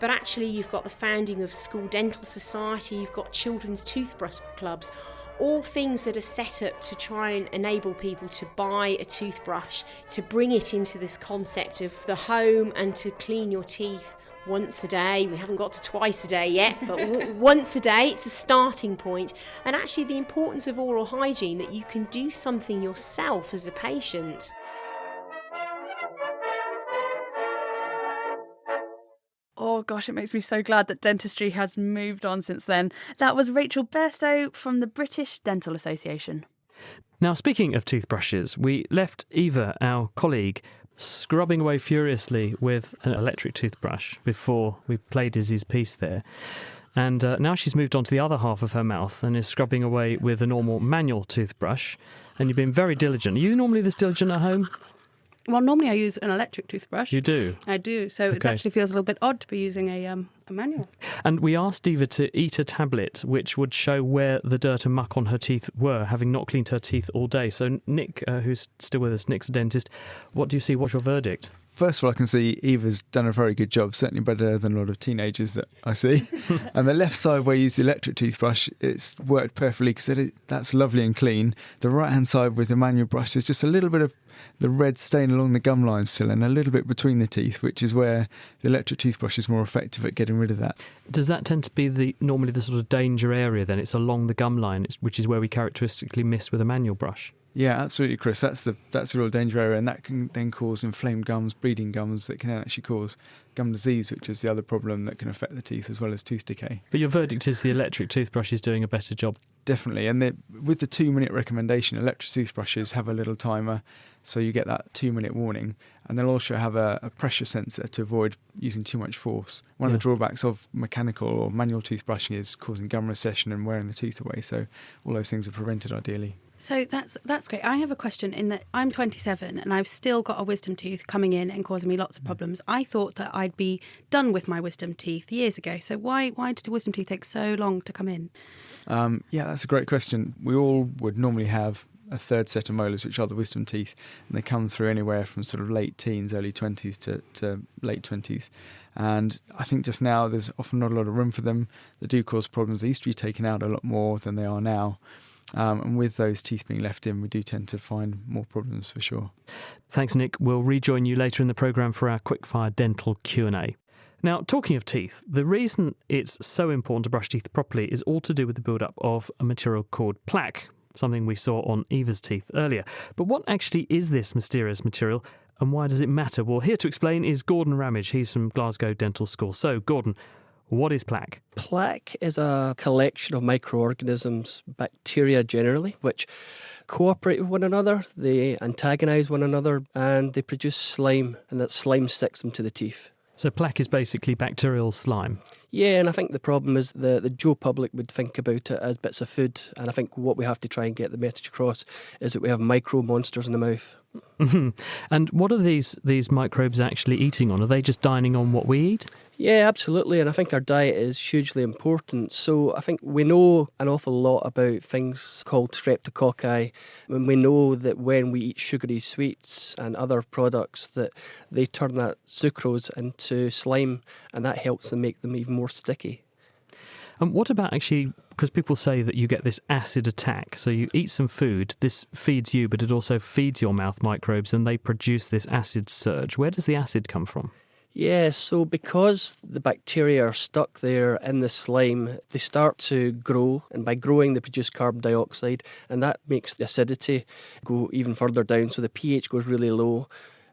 S15: But actually, you've got the founding of School Dental Society, you've got children's toothbrush clubs, all things that are set up to try and enable people to buy a toothbrush, to bring it into this concept of the home and to clean your teeth once a day. We haven't got to twice a day yet, but once a day, it's a starting point. And actually the importance of oral hygiene, that you can do something yourself as a patient.
S6: Oh gosh, it makes me so glad that dentistry has moved on since then. That was Rachel Bairstow from the British Dental Association.
S4: Now, speaking of toothbrushes, we left Eva, our colleague, scrubbing away furiously with an electric toothbrush before we played Izzy's piece there. And now she's moved on to the other half of her mouth and is scrubbing away with a normal manual toothbrush. And you've been very diligent. Are you normally this diligent at home?
S10: Well, normally I use an electric toothbrush.
S4: You do?
S10: I do. So it actually feels a little bit odd to be using a manual. And
S4: we asked Eva to eat a tablet which would show where the dirt and muck on her teeth were, having not cleaned her teeth all day. So Nick, who's still with us, Nick's a dentist, what do you see? What's your verdict?
S14: First of all, I can see Eva's done a very good job, certainly better than a lot of teenagers that I see. And the left side where you use the electric toothbrush, it's worked perfectly because that's lovely and clean. The right-hand side with the manual brush, there's just a little bit of the red stain along the gum line still and a little bit between the teeth, which is where the electric toothbrush is more effective at getting rid of that.
S4: Does that tend to be normally the sort of danger area then? It's along the gum line, which is where we characteristically miss with a manual brush?
S14: Yeah, absolutely, Chris. That's a real danger area, and that can then cause inflamed gums, bleeding gums, that can then actually cause gum disease, which is the other problem that can affect the teeth as well as tooth decay.
S4: But your verdict is the electric toothbrush is doing a better job.
S14: Definitely, and with the 2-minute recommendation, electric toothbrushes have a little timer, so you get that 2-minute warning, and they'll also have a pressure sensor to avoid using too much force. One of the drawbacks of mechanical or manual toothbrushing is causing gum recession and wearing the tooth away, so all those things are prevented ideally.
S10: So that's great. I have a question in that I'm 27 and I've still got a wisdom tooth coming in and causing me lots of problems. I thought that I'd be done with my wisdom teeth years ago. So why did the wisdom teeth take so long to come in?
S14: Yeah, that's a great question. We all would normally have a third set of molars, which are the wisdom teeth, and they come through anywhere from sort of late teens, early 20s to late 20s. And I think just now there's often not a lot of room for them. They do cause problems. They used to be taken out a lot more than they are now. And with those teeth being left in, we do tend to find more problems for sure.
S4: Thanks, Nick. We'll rejoin you later in the programme for our quickfire dental Q&A. Now, talking of teeth, the reason it's so important to brush teeth properly is all to do with the build-up of a material called plaque, something we saw on Eva's teeth earlier. But what actually is this mysterious material and why does it matter? Well, here to explain is Gordon Ramage. He's from Glasgow Dental School. So, Gordon, what is plaque?
S16: Plaque is a collection of microorganisms, bacteria generally, which cooperate with one another, they antagonise one another, and they produce slime, and that slime sticks them to the teeth.
S4: So plaque is basically bacterial slime?
S16: Yeah, and I think the problem is the Joe public would think about it as bits of food, and I think what we have to try and get the message across is that we have micro monsters in the mouth.
S4: And what are these microbes actually eating on? Are they just dining on what we eat?
S16: Yeah, absolutely, and I think our diet is hugely important. So I think we know an awful lot about things called streptococci, and we know that when we eat sugary sweets and other products that they turn that sucrose into slime, and that helps them make them even more sticky.
S4: And what about actually, because people say that you get this acid attack, so you eat some food, this feeds you, but it also feeds your mouth microbes and they produce this acid surge. Where does the acid come from?
S16: Yeah, so because the bacteria are stuck there in the slime, they start to grow, and by growing they produce carbon dioxide, and that makes the acidity go even further down, so the pH goes really low.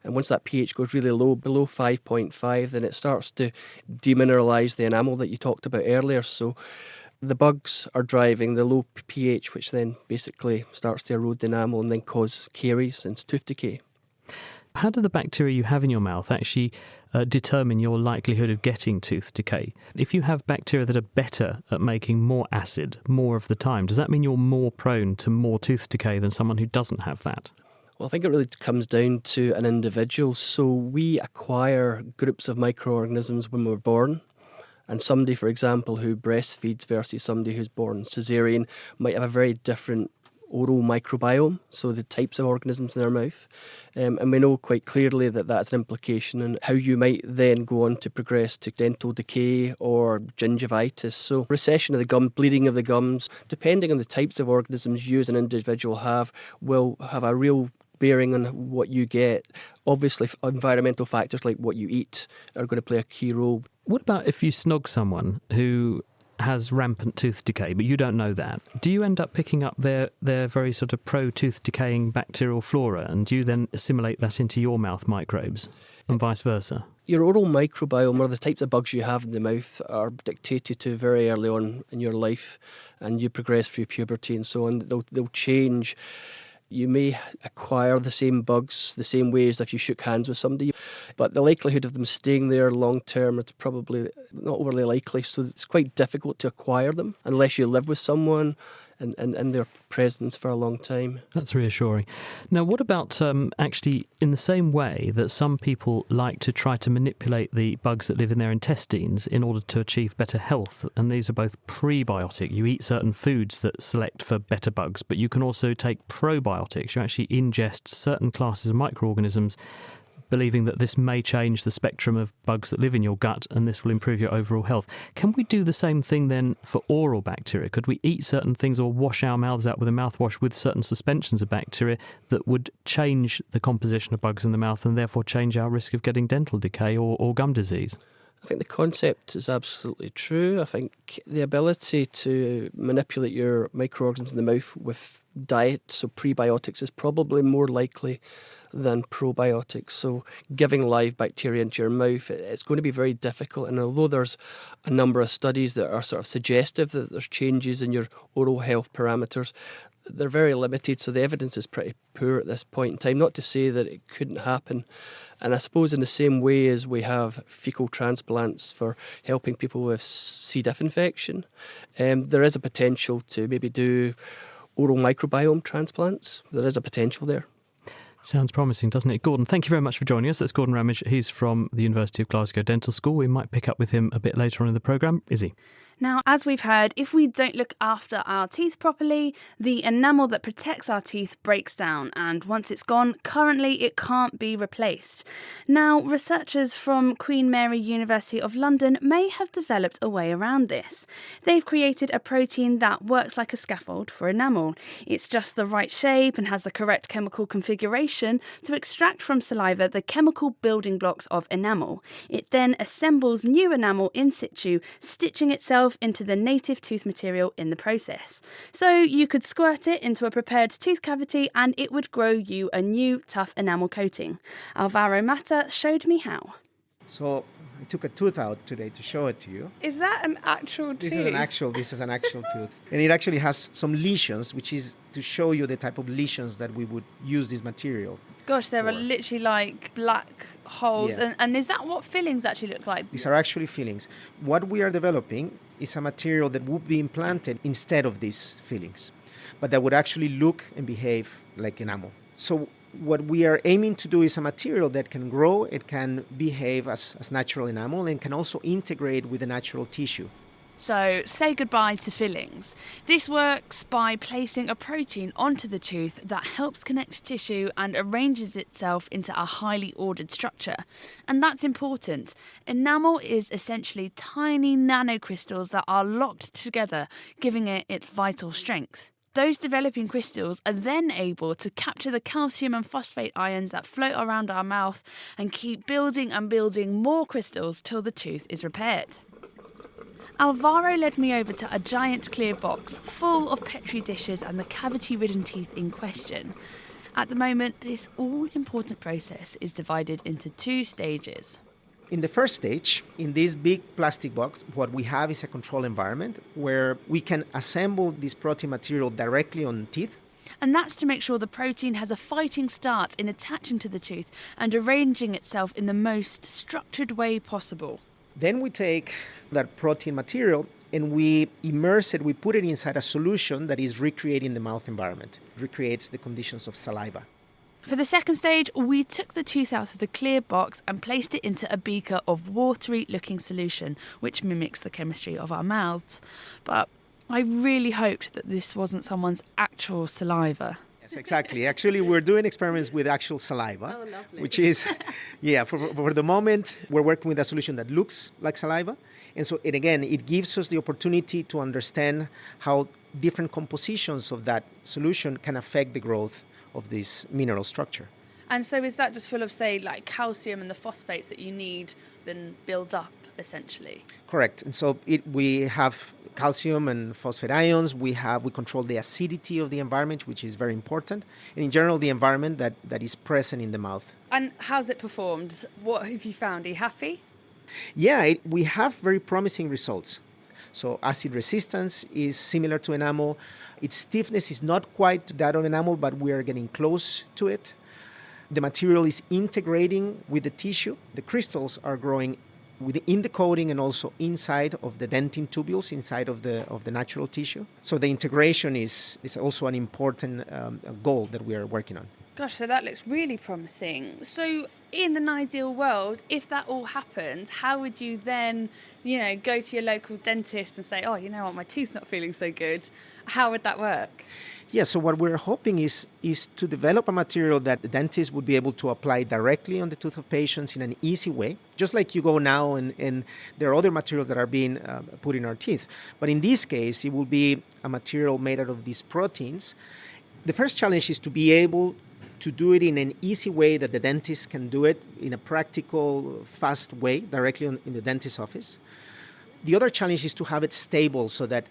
S16: And once that pH goes really low, below 5.5, then it starts to demineralise the enamel that you talked about earlier. So the bugs are driving the low pH, which then basically starts to erode the enamel and then cause caries and tooth decay.
S4: How do the bacteria you have in your mouth actually determine your likelihood of getting tooth decay? If you have bacteria that are better at making more acid more of the time, does that mean you're more prone to more tooth decay than someone who doesn't have that?
S16: Well, I think it really comes down to an individual. So we acquire groups of microorganisms when we're born. And somebody, for example, who breastfeeds versus somebody who's born caesarean might have a very different oral microbiome, so the types of organisms in their mouth. And we know quite clearly that that's an implication in how you might then go on to progress to dental decay or gingivitis. So recession of the gum, bleeding of the gums, depending on the types of organisms you as an individual have, will have a real bearing on what you get. Obviously, environmental factors like what you eat are going to play a key role.
S4: What about if you snog someone who has rampant tooth decay, but you don't know that? Do you end up picking up their very sort of pro-tooth decaying bacterial flora, and do you then assimilate that into your mouth microbes, and vice versa?
S16: Your oral microbiome, or the types of bugs you have in the mouth, are dictated to very early on in your life, and you progress through puberty and so on. They'll change. You may acquire the same bugs the same way as if you shook hands with somebody, but the likelihood of them staying there long term is probably not overly likely, so it's quite difficult to acquire them unless you live with someone and their presence for a long time.
S4: That's reassuring. Now, what about actually in the same way that some people like to try to manipulate the bugs that live in their intestines in order to achieve better health, and these are both prebiotic. You eat certain foods that select for better bugs, but you can also take probiotics. You actually ingest certain classes of microorganisms, believing that this may change the spectrum of bugs that live in your gut and this will improve your overall health. Can we do the same thing then for oral bacteria? Could we eat certain things or wash our mouths out with a mouthwash with certain suspensions of bacteria that would change the composition of bugs in the mouth and therefore change our risk of getting dental decay or gum disease?
S16: I think the concept is absolutely true. I think the ability to manipulate your microorganisms in the mouth with diet, so prebiotics, is probably more likely than probiotics. So giving live bacteria into your mouth, it's going to be very difficult. And although there's a number of studies that are sort of suggestive that there's changes in your oral health parameters, they're very limited, so the evidence is pretty poor at this point in time. Not to say that it couldn't happen. And I suppose in the same way as we have fecal transplants for helping people with C. diff infection, there is a potential to maybe do oral microbiome transplants. There is a potential there.
S4: Sounds promising, doesn't it? Gordon, thank you very much for joining us. That's Gordon Ramage. He's from the University of Glasgow Dental School. We might pick up with him a bit later on in the programme. Izzy?
S6: Now, as we've heard, if we don't look after our teeth properly, the enamel that protects our teeth breaks down, and once it's gone, currently it can't be replaced. Now, researchers from Queen Mary University of London may have developed a way around this. They've created a protein that works like a scaffold for enamel. It's just the right shape and has the correct chemical configuration to extract from saliva the chemical building blocks of enamel. It then assembles new enamel in situ, stitching itself into the native tooth material in the process. So you could squirt it into a prepared tooth cavity and it would grow you a new tough enamel coating. Alvaro Mata showed me how.
S17: So I took a tooth out today to show it to you.
S6: Is that an actual tooth?
S17: This is an actual tooth. And it actually has some lesions, which is to show you the type of lesions that we would use this material.
S6: Gosh, there are literally like black holes.
S17: Yeah.
S6: And is that what fillings actually look like?
S17: These are actually fillings. What we are developing is a material that would be implanted instead of these fillings, but that would actually look and behave like enamel. So what we are aiming to do is a material that can grow, it can behave as natural enamel, and can also integrate with the natural tissue.
S6: So, say goodbye to fillings. This works by placing a protein onto the tooth that helps connect tissue and arranges itself into a highly ordered structure. And that's important. Enamel is essentially tiny nanocrystals that are locked together, giving it its vital strength. Those developing crystals are then able to capture the calcium and phosphate ions that float around our mouth and keep building and building more crystals till the tooth is repaired. Alvaro led me over to a giant clear box full of Petri dishes and the cavity-ridden teeth in question. At the moment, this all-important process is divided into 2 stages.
S17: In the first stage, in this big plastic box, what we have is a control environment where we can assemble this protein material directly on teeth.
S6: And that's to make sure the protein has a fighting start in attaching to the tooth and arranging itself in the most structured way possible.
S17: Then we take that protein material and we immerse it, we put it inside a solution that is recreating the mouth environment, recreates the conditions of saliva.
S6: For the second stage, we took the tooth out of the clear box and placed it into a beaker of watery-looking solution, which mimics the chemistry of our mouths. But I really hoped that this wasn't someone's actual saliva.
S17: Yes, exactly. Actually, we're doing experiments with actual saliva, which is, for the moment, we're working with a solution that looks like saliva. And so, it gives us the opportunity to understand how different compositions of that solution can affect the growth of this mineral structure.
S6: And so is that just full of, say, like calcium and the phosphates that you need then build up, essentially?
S17: Correct. And so we have calcium and phosphate ions. We control the acidity of the environment, which is very important. And in general, the environment that is present in the mouth.
S6: And how's it performed? What have you found? Are you happy?
S17: Yeah, we have very promising results. So acid resistance is similar to enamel. Its stiffness is not quite that of enamel, but we are getting close to it. The material is integrating with the tissue. The crystals are growing within the coating and also inside of the dentin tubules, inside of the natural tissue. So the integration is also an important goal that we are working on.
S6: Gosh, so that looks really promising. So in an ideal world, if that all happens, how would you then, go to your local dentist and say, oh, you know what, my tooth's not feeling so good? How would that work?
S17: Yeah, so what we're hoping is to develop a material that the dentist would be able to apply directly on the tooth of patients in an easy way, just like you go now and there are other materials that are being put in our teeth. But in this case, it will be a material made out of these proteins. The first challenge is to be able to do it in an easy way that the dentist can do it in a practical, fast way, directly in the dentist's office. The other challenge is to have it stable so that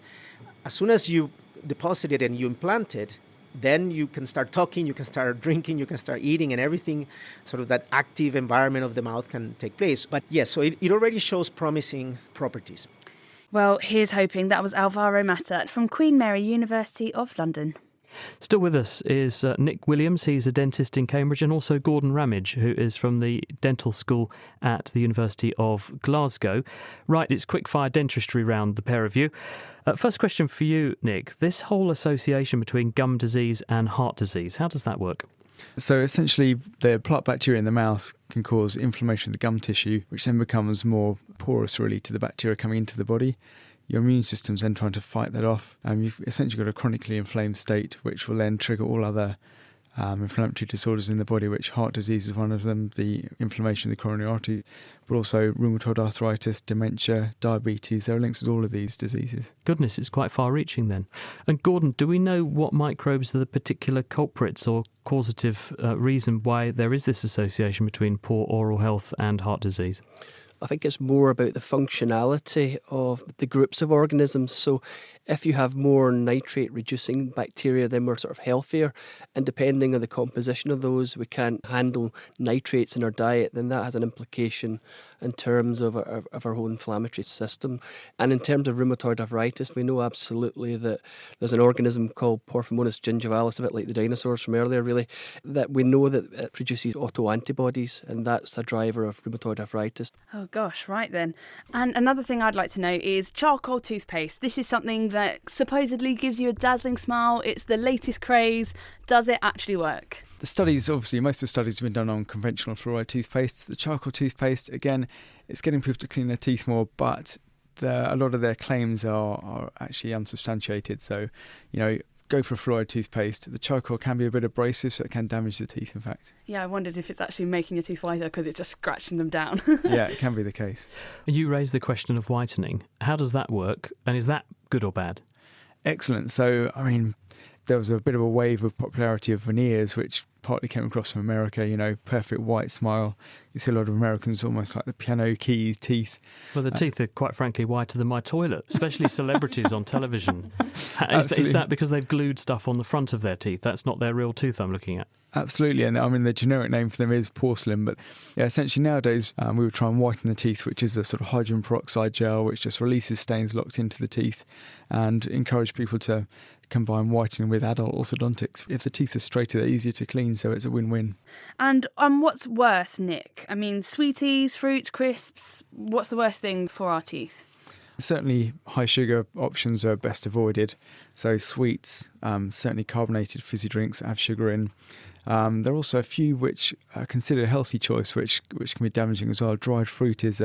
S17: as soon as you deposit it and you implant it, then you can start talking, you can start drinking, you can start eating, and everything, sort of that active environment of the mouth can take place. But yes, so it already shows promising properties.
S6: Well, here's hoping. That was Alvaro Mata from Queen Mary University of London.
S4: Still with us is Nick Williams. He's a dentist in Cambridge, and also Gordon Ramage, who is from the dental school at the University of Glasgow. Right, it's quickfire dentistry round, the pair of you. First question for you, Nick. This whole association between gum disease and heart disease, how does that work?
S14: So essentially, the plaque bacteria in the mouth can cause inflammation of the gum tissue, which then becomes more porous, really, to the bacteria coming into the body. Your immune system's then trying to fight that off. You've essentially got a chronically inflamed state, which will then trigger all other inflammatory disorders in the body, which heart disease is one of them, the inflammation of the coronary artery, but also rheumatoid arthritis, dementia, diabetes. There are links with all of these diseases.
S4: Goodness, it's quite far-reaching then. And Gordon, do we know what microbes are the particular culprits or causative reason why there is this association between poor oral health and heart disease?
S16: I think it's more about the functionality of the groups of organisms. So if you have more nitrate-reducing bacteria, then we're sort of healthier. And depending on the composition of those, we can't handle nitrates in our diet, then that has an implication in terms of our whole inflammatory system. And in terms of rheumatoid arthritis, we know absolutely that there's an organism called Porphyromonas gingivalis, a bit like the dinosaurs from earlier, really, that we know that it produces autoantibodies, and that's a driver of rheumatoid arthritis.
S6: Oh gosh, right then. And another thing I'd like to know is charcoal toothpaste. This is something that supposedly gives you a dazzling smile. It's the latest craze. Does it actually work?
S14: The studies, obviously, most of the studies have been done on conventional fluoride toothpaste. The charcoal toothpaste, again, it's getting people to clean their teeth more, but a lot of their claims are actually unsubstantiated. So, go for fluoride toothpaste. The charcoal can be a bit abrasive, so it can damage the teeth, in fact.
S6: Yeah, I wondered if it's actually making your teeth whiter because it's just scratching them down.
S14: Yeah, it can be the case.
S4: You raised the question of whitening. How does that work? And is that good or bad?
S14: Excellent. So, there was a bit of a wave of popularity of veneers, which partly came across from America, perfect white smile. You see a lot of Americans almost like the piano keys teeth.
S4: Well, the teeth are quite frankly whiter than my toilet, especially celebrities on television. Is that because they've glued stuff on the front of their teeth? That's not their real tooth I'm looking at.
S14: Absolutely, and the generic name for them is porcelain, but yeah, essentially nowadays we would try and whiten the teeth, which is a sort of hydrogen peroxide gel which just releases stains locked into the teeth, and encourage people to combine whitening with adult orthodontics. If the teeth are straighter, they're easier to clean, so it's a win-win.
S6: And what's worse, Nick? Sweeties, fruits, crisps, what's the worst thing for our teeth?
S14: Certainly high sugar options are best avoided. So sweets, certainly carbonated fizzy drinks that have sugar in. There are also a few which are considered a healthy choice, which can be damaging as well. Dried fruit is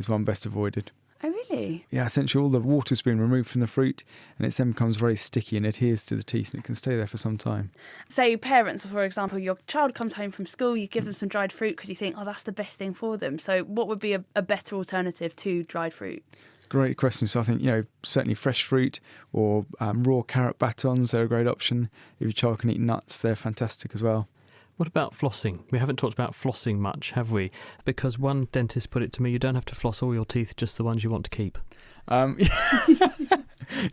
S14: one best avoided.
S6: Oh, really?
S14: Yeah, essentially all the water's been removed from the fruit, and it then becomes very sticky and adheres to the teeth, and it can stay there for some time.
S6: Say parents, for example, your child comes home from school, you give them some dried fruit because you think, that's the best thing for them. So what would be a better alternative to dried fruit?
S14: Great question. So I think, certainly fresh fruit or raw carrot batons, they're a great option. If your child can eat nuts, they're fantastic as well.
S4: What about flossing? We haven't talked about flossing much, have we? Because one dentist put it to me, you don't have to floss all your teeth, just the ones you want to keep.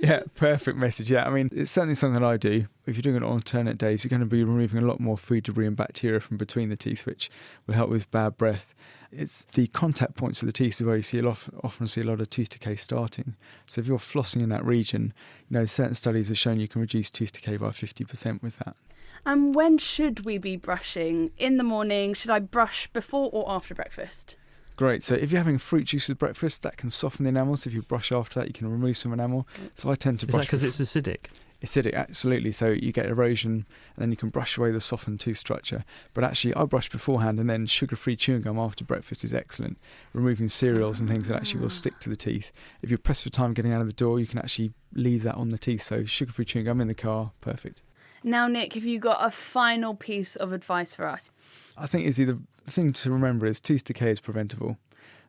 S14: Yeah, perfect message. Yeah, it's certainly something that I do. If you're doing it on alternate days, you're going to be removing a lot more food debris and bacteria from between the teeth, which will help with bad breath. It's the contact points of the teeth where you often see a lot of tooth decay starting. So if you're flossing in that region, certain studies have shown you can reduce tooth decay by 50% with that.
S6: And when should we be brushing? In the morning? Should I brush before or after breakfast?
S14: Great. So if you're having fruit juice with breakfast, that can soften the enamel. So if you brush after that, you can remove some enamel. So I tend to brush.
S4: Is that because it's acidic?
S14: Acidic, absolutely. So you get erosion, and then you can brush away the softened tooth structure. But actually, I brush beforehand, and then sugar-free chewing gum after breakfast is excellent. Removing cereals and things that actually will stick to the teeth. If you're pressed for time getting out of the door, you can actually leave that on the teeth. So sugar-free chewing gum in the car, perfect.
S6: Now, Nick, have you got a final piece of advice for us?
S14: I think the thing to remember is tooth decay is preventable.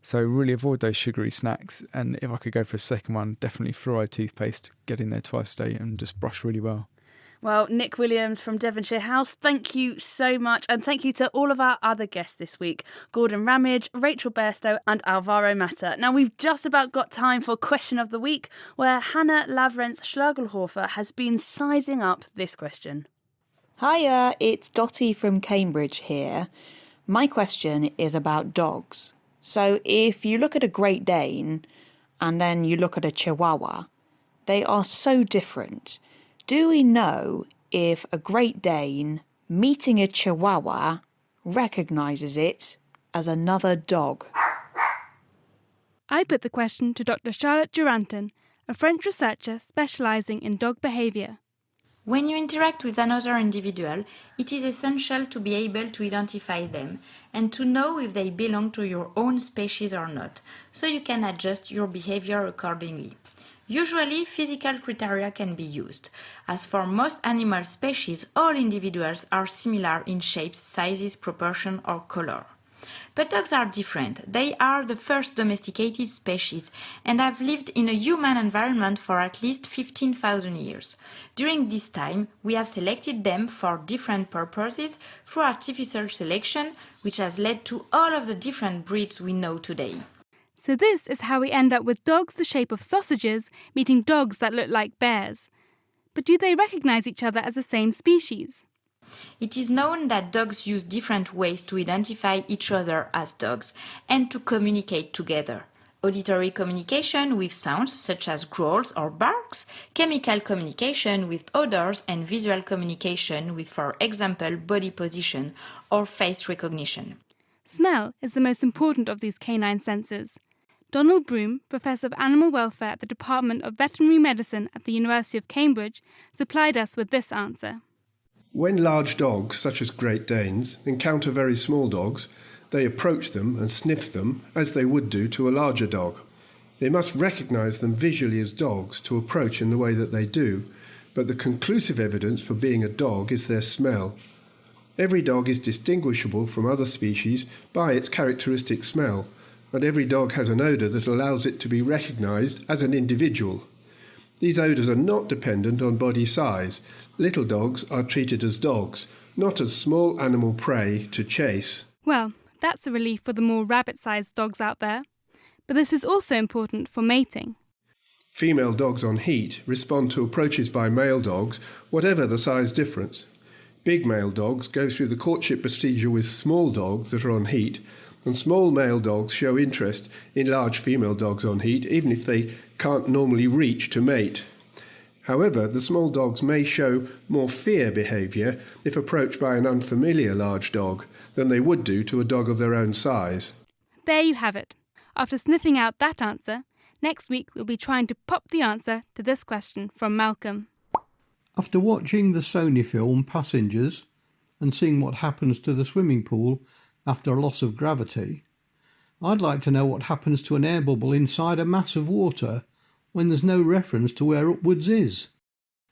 S14: So really avoid those sugary snacks. And if I could go for a second one, definitely fluoride toothpaste. Get in there twice a day and just brush really well.
S6: Well, Nick Williams from Devonshire House, thank you so much. And thank you to all of our other guests this week, Gordon Ramage, Rachel Bairstow and Alvaro Mata. Now, we've just about got time for Question of the Week, where Hannah Lavrence-Schlagelhofer has been sizing up this question.
S18: Hiya, it's Dottie from Cambridge here. My question is about dogs. So if you look at a Great Dane and then you look at a Chihuahua, they are so different. Do we know if a Great Dane meeting a Chihuahua recognises it as another dog?
S19: I put the question to Dr. Charlotte Duranton, a French researcher specialising in dog behaviour.
S20: When you interact with another individual, it is essential to be able to identify them and to know if they belong to your own species or not, so you can adjust your behavior accordingly. Usually, physical criteria can be used. As for most animal species, all individuals are similar in shapes, sizes, proportion, or color. But dogs are different. They are the first domesticated species and have lived in a human environment for at least 15,000 years. During this time, we have selected them for different purposes through artificial selection, which has led to all of the different breeds we know today.
S19: So this is how we end up with dogs the shape of sausages meeting dogs that look like bears. But do they recognise each other as the same species?
S20: It is known that dogs use different ways to identify each other as dogs and to communicate together. Auditory communication with sounds such as growls or barks, chemical communication with odors, and visual communication with, for example, body position or face recognition.
S19: Smell is the most important of these canine senses. Donald Broom, Professor of Animal Welfare at the Department of Veterinary Medicine at the University of Cambridge, supplied us with this answer.
S21: When large dogs, such as Great Danes, encounter very small dogs, they approach them and sniff them as they would do to a larger dog. They must recognise them visually as dogs to approach in the way that they do, but the conclusive evidence for being a dog is their smell. Every dog is distinguishable from other species by its characteristic smell, and every dog has an odour that allows it to be recognised as an individual. These odours are not dependent on body size. Little dogs are treated as dogs, not as small animal prey to chase.
S19: Well, that's a relief for the more rabbit-sized dogs out there. But this is also important for mating.
S21: Female dogs on heat respond to approaches by male dogs, whatever the size difference. Big male dogs go through the courtship procedure with small dogs that are on heat, and small male dogs show interest in large female dogs on heat, even if they can't normally reach to mate. However, the small dogs may show more fear behaviour if approached by an unfamiliar large dog than they would do to a dog of their own size.
S19: There you have it. After sniffing out that answer, next week we'll be trying to pop the answer to this question from Malcolm.
S22: After watching the Sony film Passengers and seeing what happens to the swimming pool after a loss of gravity, I'd like to know what happens to an air bubble inside a mass of water when there's no reference to where upwards is.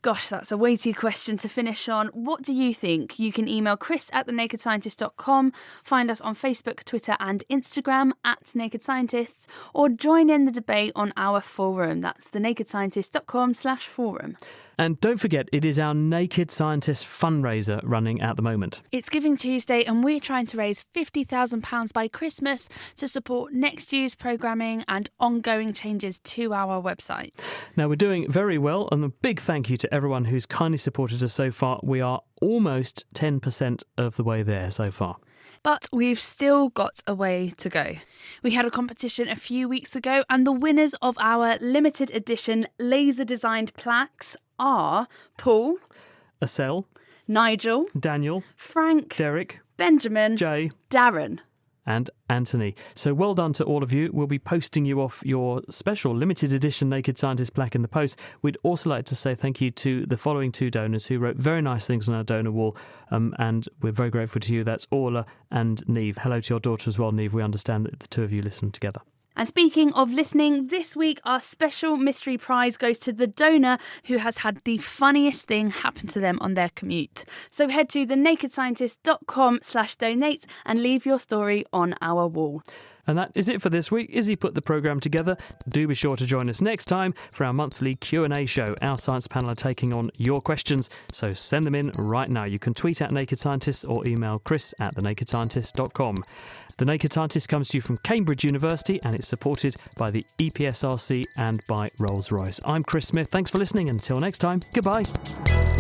S6: Gosh, that's a weighty question to finish on. What do you think? You can email chris@thenakedscientist.com, find us on Facebook, Twitter and Instagram @nakedscientists, or join in the debate on our forum. That's thenakedscientist.com/forum.
S4: And don't forget, it is our Naked Scientist fundraiser running at the moment.
S6: It's Giving Tuesday and we're trying to raise £50,000 by Christmas to support next year's programming and ongoing changes to our website.
S4: Now, we're doing very well, and a big thank you to everyone who's kindly supported us so far. We are almost 10% of the way there so far.
S6: But we've still got a way to go. We had a competition a few weeks ago, and the winners of our limited edition laser-designed plaques are Paul,
S4: Acel,
S6: Nigel,
S4: Daniel,
S6: Frank,
S4: Derek,
S6: Benjamin,
S4: Jay,
S6: Darren
S4: and Anthony. So well done to all of you. We'll be posting you off your special limited edition Naked Scientist plaque in the post. We'd also like to say thank you to the following two donors who wrote very nice things on our donor wall, and we're very grateful to you. That's Orla and Neve. Hello to your daughter as well, Neve. We understand that the two of you listen together.
S6: And speaking of listening, this week our special mystery prize goes to the donor who has had the funniest thing happen to them on their commute. So head to thenakedscientist.com/donate and leave your story on our wall.
S4: And that is it for this week. Izzy put the programme together. Do be sure to join us next time for our monthly Q&A show. Our science panel are taking on your questions, so send them in right now. You can tweet at Naked Scientists or email chris@thenakedscientist.com. The Naked Scientist comes to you from Cambridge University, and it's supported by the EPSRC and by Rolls-Royce. I'm Chris Smith. Thanks for listening. Until next time, goodbye.